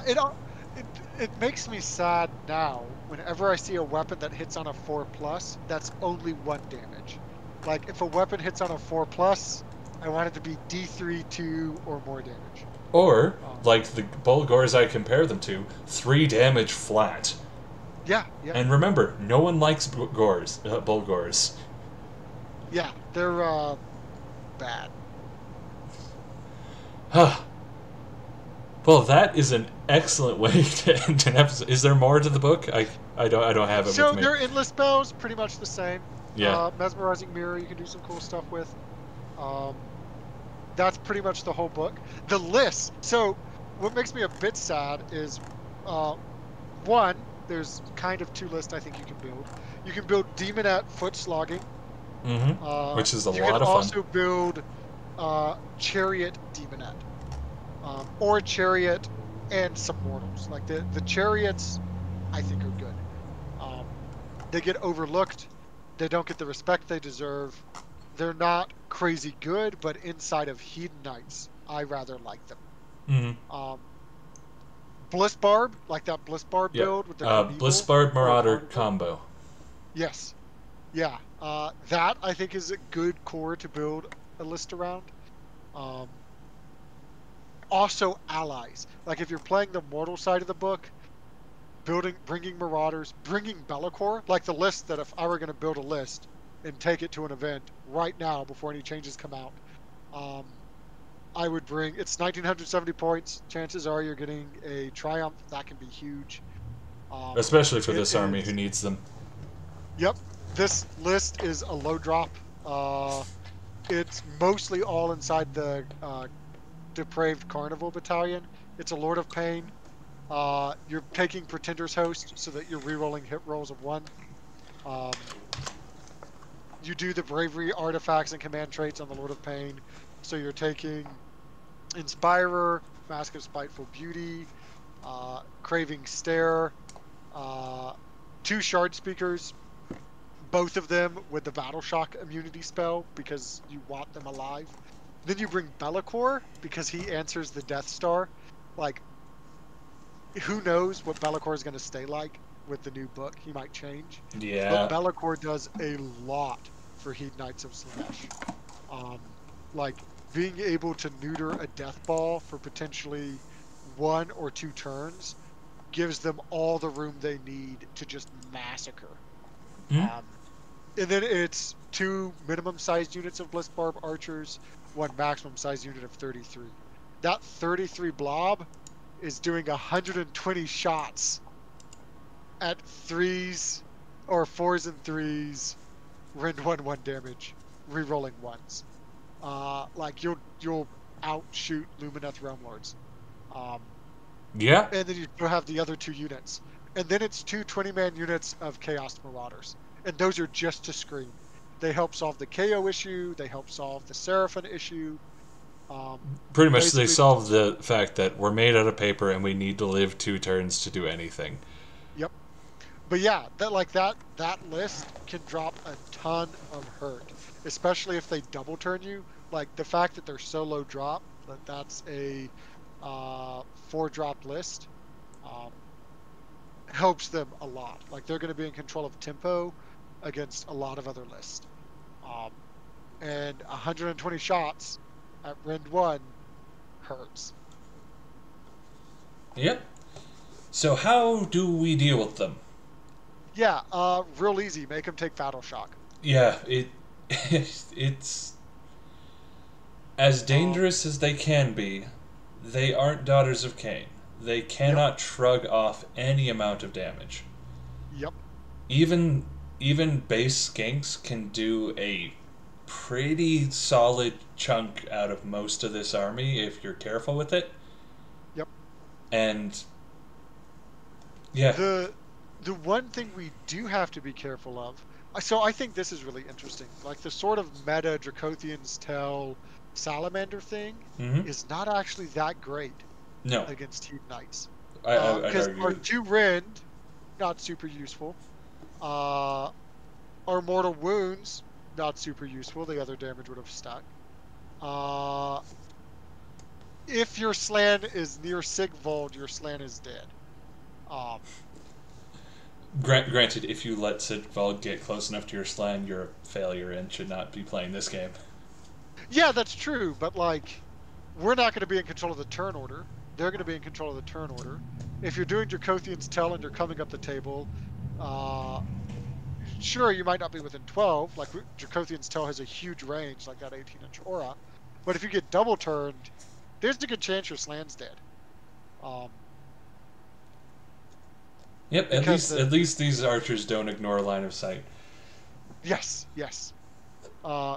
it makes me sad now whenever I see a weapon that hits on a 4+, that's only 1 damage. Like, if a weapon hits on a 4+, I want it to be D3, 2, or more damage. Or, like the Bulgors I compare them to, 3 damage flat. Yeah, yeah. And remember, no one likes Bulgors. Yeah, they're bad. Well, that is an excellent way to end an episode. Is there more to the book? I don't have it so with me. their endless spells pretty much the same. Yeah. Mesmerizing Mirror, you can do some cool stuff with. That's pretty much the whole book. The list. So, what makes me a bit sad is, 1, there's kind of 2 lists I think you can build. You can build Demonet foot slogging. Which is a lot of fun. You can also build Chariot Demonet, or Chariot and some mortals. Like the chariots, I think are good. Um, they get overlooked. They don't get the respect they deserve. They're not crazy good, but inside of Hedon Knights, I rather like them. Mm-hmm. Um, Bliss Barb, like that Bliss Barb Yep. build with the Bliss Carnival Barb or Marauder Carnival. combo. Yes, yeah. That I think is a good core to build a list around. Um, Also allies. Like if you're playing the mortal side of the book, bringing Marauders, bringing Be'lakor, like the list that if I were going to build a list and take it to an event right now before any changes come out, um, I would bring. It's 1970 points. Chances are you're getting a triumph. That can be huge. Um, Especially for it this army who is. needs them. Yep. This list is a low drop. It's mostly all inside the Depraved Carnival Battalion. It's a Lord of Pain. You're taking Pretender's Host so that you're rerolling hit rolls of 1. Um, you do the Bravery artifacts and command traits on the Lord of Pain. So you're taking Inspirer, Mask of Spiteful Beauty, Craving Stare, 2 Shard Speakers, both of them with the Battle Shock immunity spell because you want them alive. Then you bring Be'lakor because he answers the Death Star. Like, who knows what Be'lakor is going to stay like with the new book? He might change. But Yeah. Be'lakor does a lot for Hedon Knights of Slaanesh. Um, like, being able to neuter a Death Ball for potentially 1 or 2 turns gives them all the room they need to just massacre. Hmm? Um, and then it's 2 minimum sized units of Bliss Barb archers, 1 maximum sized unit of 33. That 33 blob is doing 120 shots at 3s or 4s and 3s, rend 1/1 damage, rerolling 1s. Like you'll outshoot Lumineth Realm Lords. Um, Yeah. and then you still have the other 2 units. And then it's 2 20-man units of Chaos Marauders. And those are just to scream. They help solve the KO issue. They help solve the Seraphim issue. Um, Pretty much they Basically, solve the fact that we're made out of paper and we need to live 2 turns to do anything. yep. But yeah, that list can drop a ton of hurt, especially if they double turn you. Like the fact that they're so low drop, that's a 4 drop list, um, helps them a lot. Like they're going to be in control of tempo against a lot of other lists. Um, and 120 shots at Rend 1 hurts. Yep. So how do we deal with them? Yeah, real easy. Make them take Battle Shock. Yeah, it's as Um, dangerous as they can be. They aren't Daughters of Cain. They yep, cannot shrug off any amount of damage. yep, Even even base skinks can do a pretty solid chunk out of most of this army if you're careful with it. yep. And yeah, The one thing we do have to be careful of. So I think this is really interesting. Like the sort of meta Dracothians tell salamander thing mm-hmm. is not actually that great No, against Hedon Knights. I'd Because our argue. 2 Rend, not super useful. Uh, our Mortal Wounds, not super useful. The other damage would have stuck. Uh, if your Slan is near Sigvald, your Slan is dead. Um, Granted, if you let Sigvald get close enough to your slan, you're a failure and should not be playing this game. yeah, that's true, but like, we're not going to be in control of the turn order. They're going to be in control of the turn order. If you're doing Dracothian's Tell and you're coming up the table, uh, sure, you might not be within 12. Like, Dracothian's Tell has a huge range, like that 18-inch aura. But if you get double turned, there's a good chance your Slan's dead. Um, Yep, because at least these archers don't ignore line of sight. yes, yes.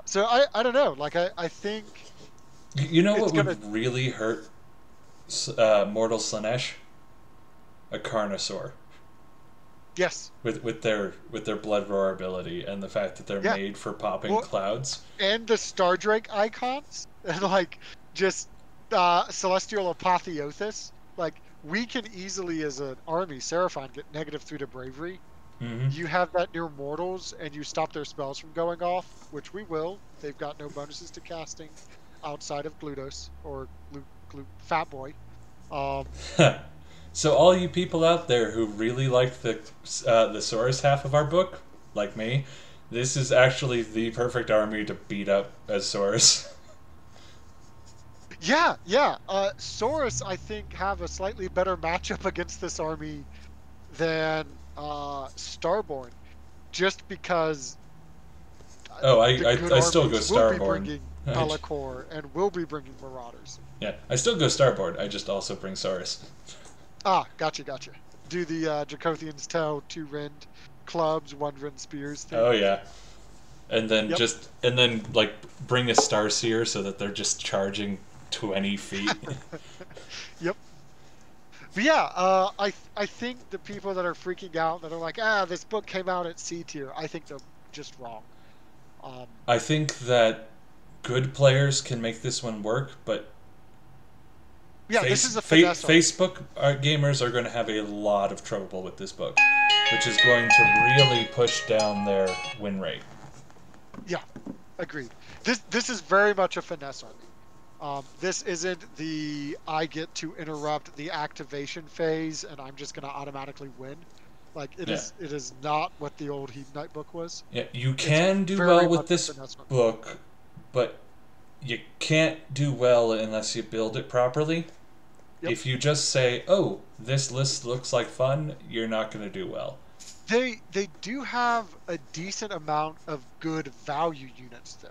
So I don't know. Like, I think You know it's what gonna. would really hurt Mortal Slaanesh? A Carnosaur. Yes. with their blood roar ability and the fact that they're Yeah. made for popping Well, clouds. and the Star Drake icons and like just celestial apotheosis. Like we can easily, as an army, Seraphon get -3 to bravery. Hmm. You have that near mortals, and you stop their spells from going off, which we will. They've got no bonuses to casting outside of Glutos or Fat Boy. Um, So all you people out there who really like the Saurus half of our book, like me, this is actually the perfect army to beat up as Saurus. yeah, yeah. Saurus, I think, have a slightly better matchup against this army than Starborn, just because Oh, the I, good I still go armies will be Starborn. bringing Pelacor and will be bringing Marauders. Yeah, I still go Starboard. I just also bring Saurus. Ah, gotcha, gotcha. Do the Dracothian's Toe, 2 Rend clubs, 1 Rend spears thing. Oh yeah, and then Yep. like bring a Starseer so that they're just charging 20 feet. Yep. But yeah, I think the people that are freaking out that are like, this book came out at C tier, I think they're just wrong. Um, I think that good players can make this one work, but yeah, this is a finesse. Facebook gamers are going to have a lot of trouble with this book, which is going to really push down their win rate. Yeah, agreed. This is very much a finesse army. This isn't the I get to interrupt the activation phase and I'm just gonna automatically win. Like it is not what the old Heat Knight book was. Yeah, you It's can do very well with much this a finesse army. book, but you can't do well unless you build it properly. Yep. If you just say, "Oh, this list looks like fun," you're not going to do well. They do have a decent amount of good value units though.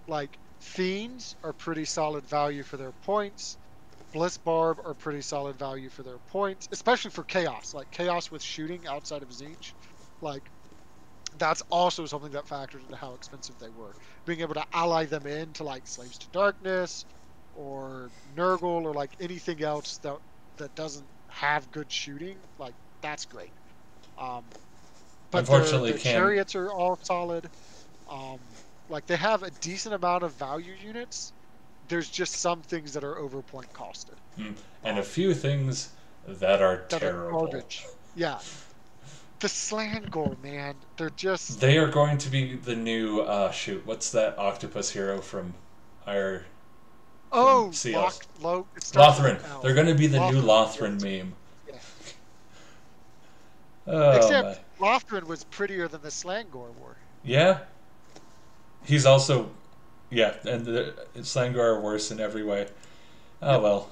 Like Fiends are pretty solid value for their points. Bliss Barb are pretty solid value for their points, especially for Chaos. Like Chaos with shooting outside of Zinch, like that's also something that factors into how expensive they were. Being able to ally them in to like Slaves to Darkness or Nurgle or like anything else that doesn't have good shooting, like that's great. Um, but Unfortunately, their chariots are all solid. Um, like they have a decent amount of value units. There's just some things that are over point costed. And a few things that are That are terrible. garbage. Yeah. The Slangor, man. They're just They are going to be the new what's that octopus hero from our CS? Lothran. They're going to be the new Lothran meme. Yeah. Oh, Except Lothran was prettier than the Slangor were. yeah. He's also, and the Slangor are worse in every way. Oh, Yep. well.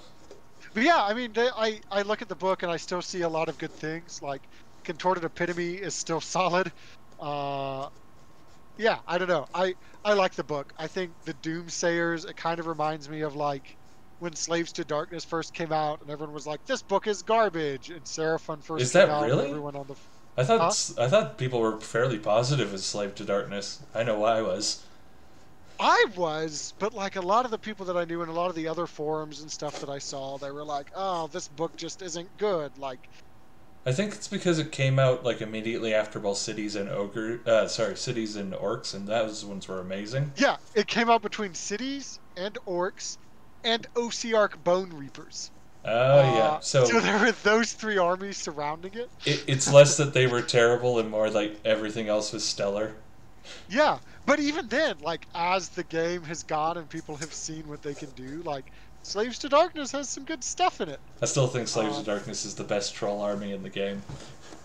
But yeah, I mean, I look at the book and I still see a lot of good things. Like, Contorted Epitome is still solid. Yeah, I don't know. I like the book. I think the Doomsayers, it kind of reminds me of like when Slaves to Darkness first came out and everyone was like, this book is garbage. And Seraphon first Is came that out really? and everyone on the... I thought people were fairly positive as Slave to Darkness. I know I was. I was, but like a lot of the people that I knew and a lot of the other forums and stuff that I saw, they were like, oh, this book just isn't good. Like, I think it's because it came out like immediately after both Cities and Cities and Orcs, and those ones were amazing. yeah, it came out between Cities and Orcs and OC Bone Reapers. Oh, yeah. So there were those 3 armies surrounding it. It's less that they were terrible and more like everything else was stellar. Yeah, but even then, like, as the game has gone and people have seen what they can do, like, Slaves to Darkness has some good stuff in it. I still think Slaves of Darkness is the best troll army in the game.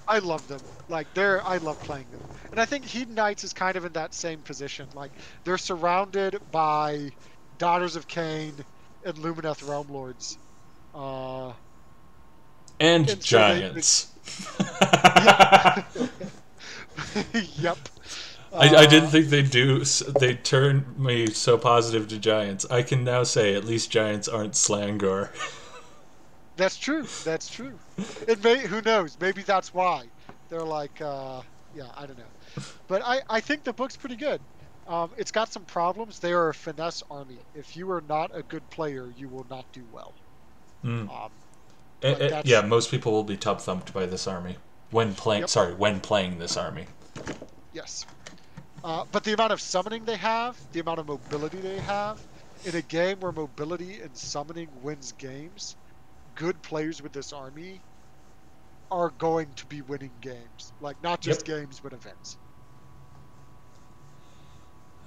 I love them. Like, I love playing them. And I think Hedon Knights is kind of in that same position. Like, they're surrounded by Daughters of Cain and Lumineth Realm Lords. And giants. Yep. I didn't think they'd turn me so positive to giants. I can now say at least giants aren't Slangor. That's true. That's true. It may. Who knows? Maybe that's why they're like. Yeah, I don't know. But I think the book's pretty good. It's got some problems. They are a finesse army. If you are not a good player, you will not do well. Yeah, most people will be tub thumped by this army. when playing. Yep. Sorry, when playing this army. Yes. But the amount of summoning they have, the amount of mobility they have, in a game where mobility and summoning wins games, good players with this army are going to be winning games. Like, not just Yep. games, but events.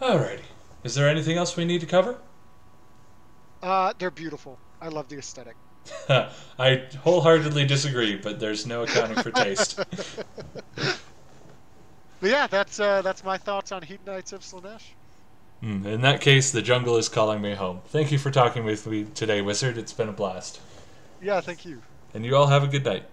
Alrighty. Is there anything else we need to cover? They're beautiful. I love the aesthetic. I wholeheartedly disagree, but there's no accounting for taste. But yeah, that's my thoughts on Heat Knights of Slaanesh. In that case, the jungle is calling me home. Thank you for talking with me today, Wizard. It's been a blast. Yeah, thank you. And you all have a good night.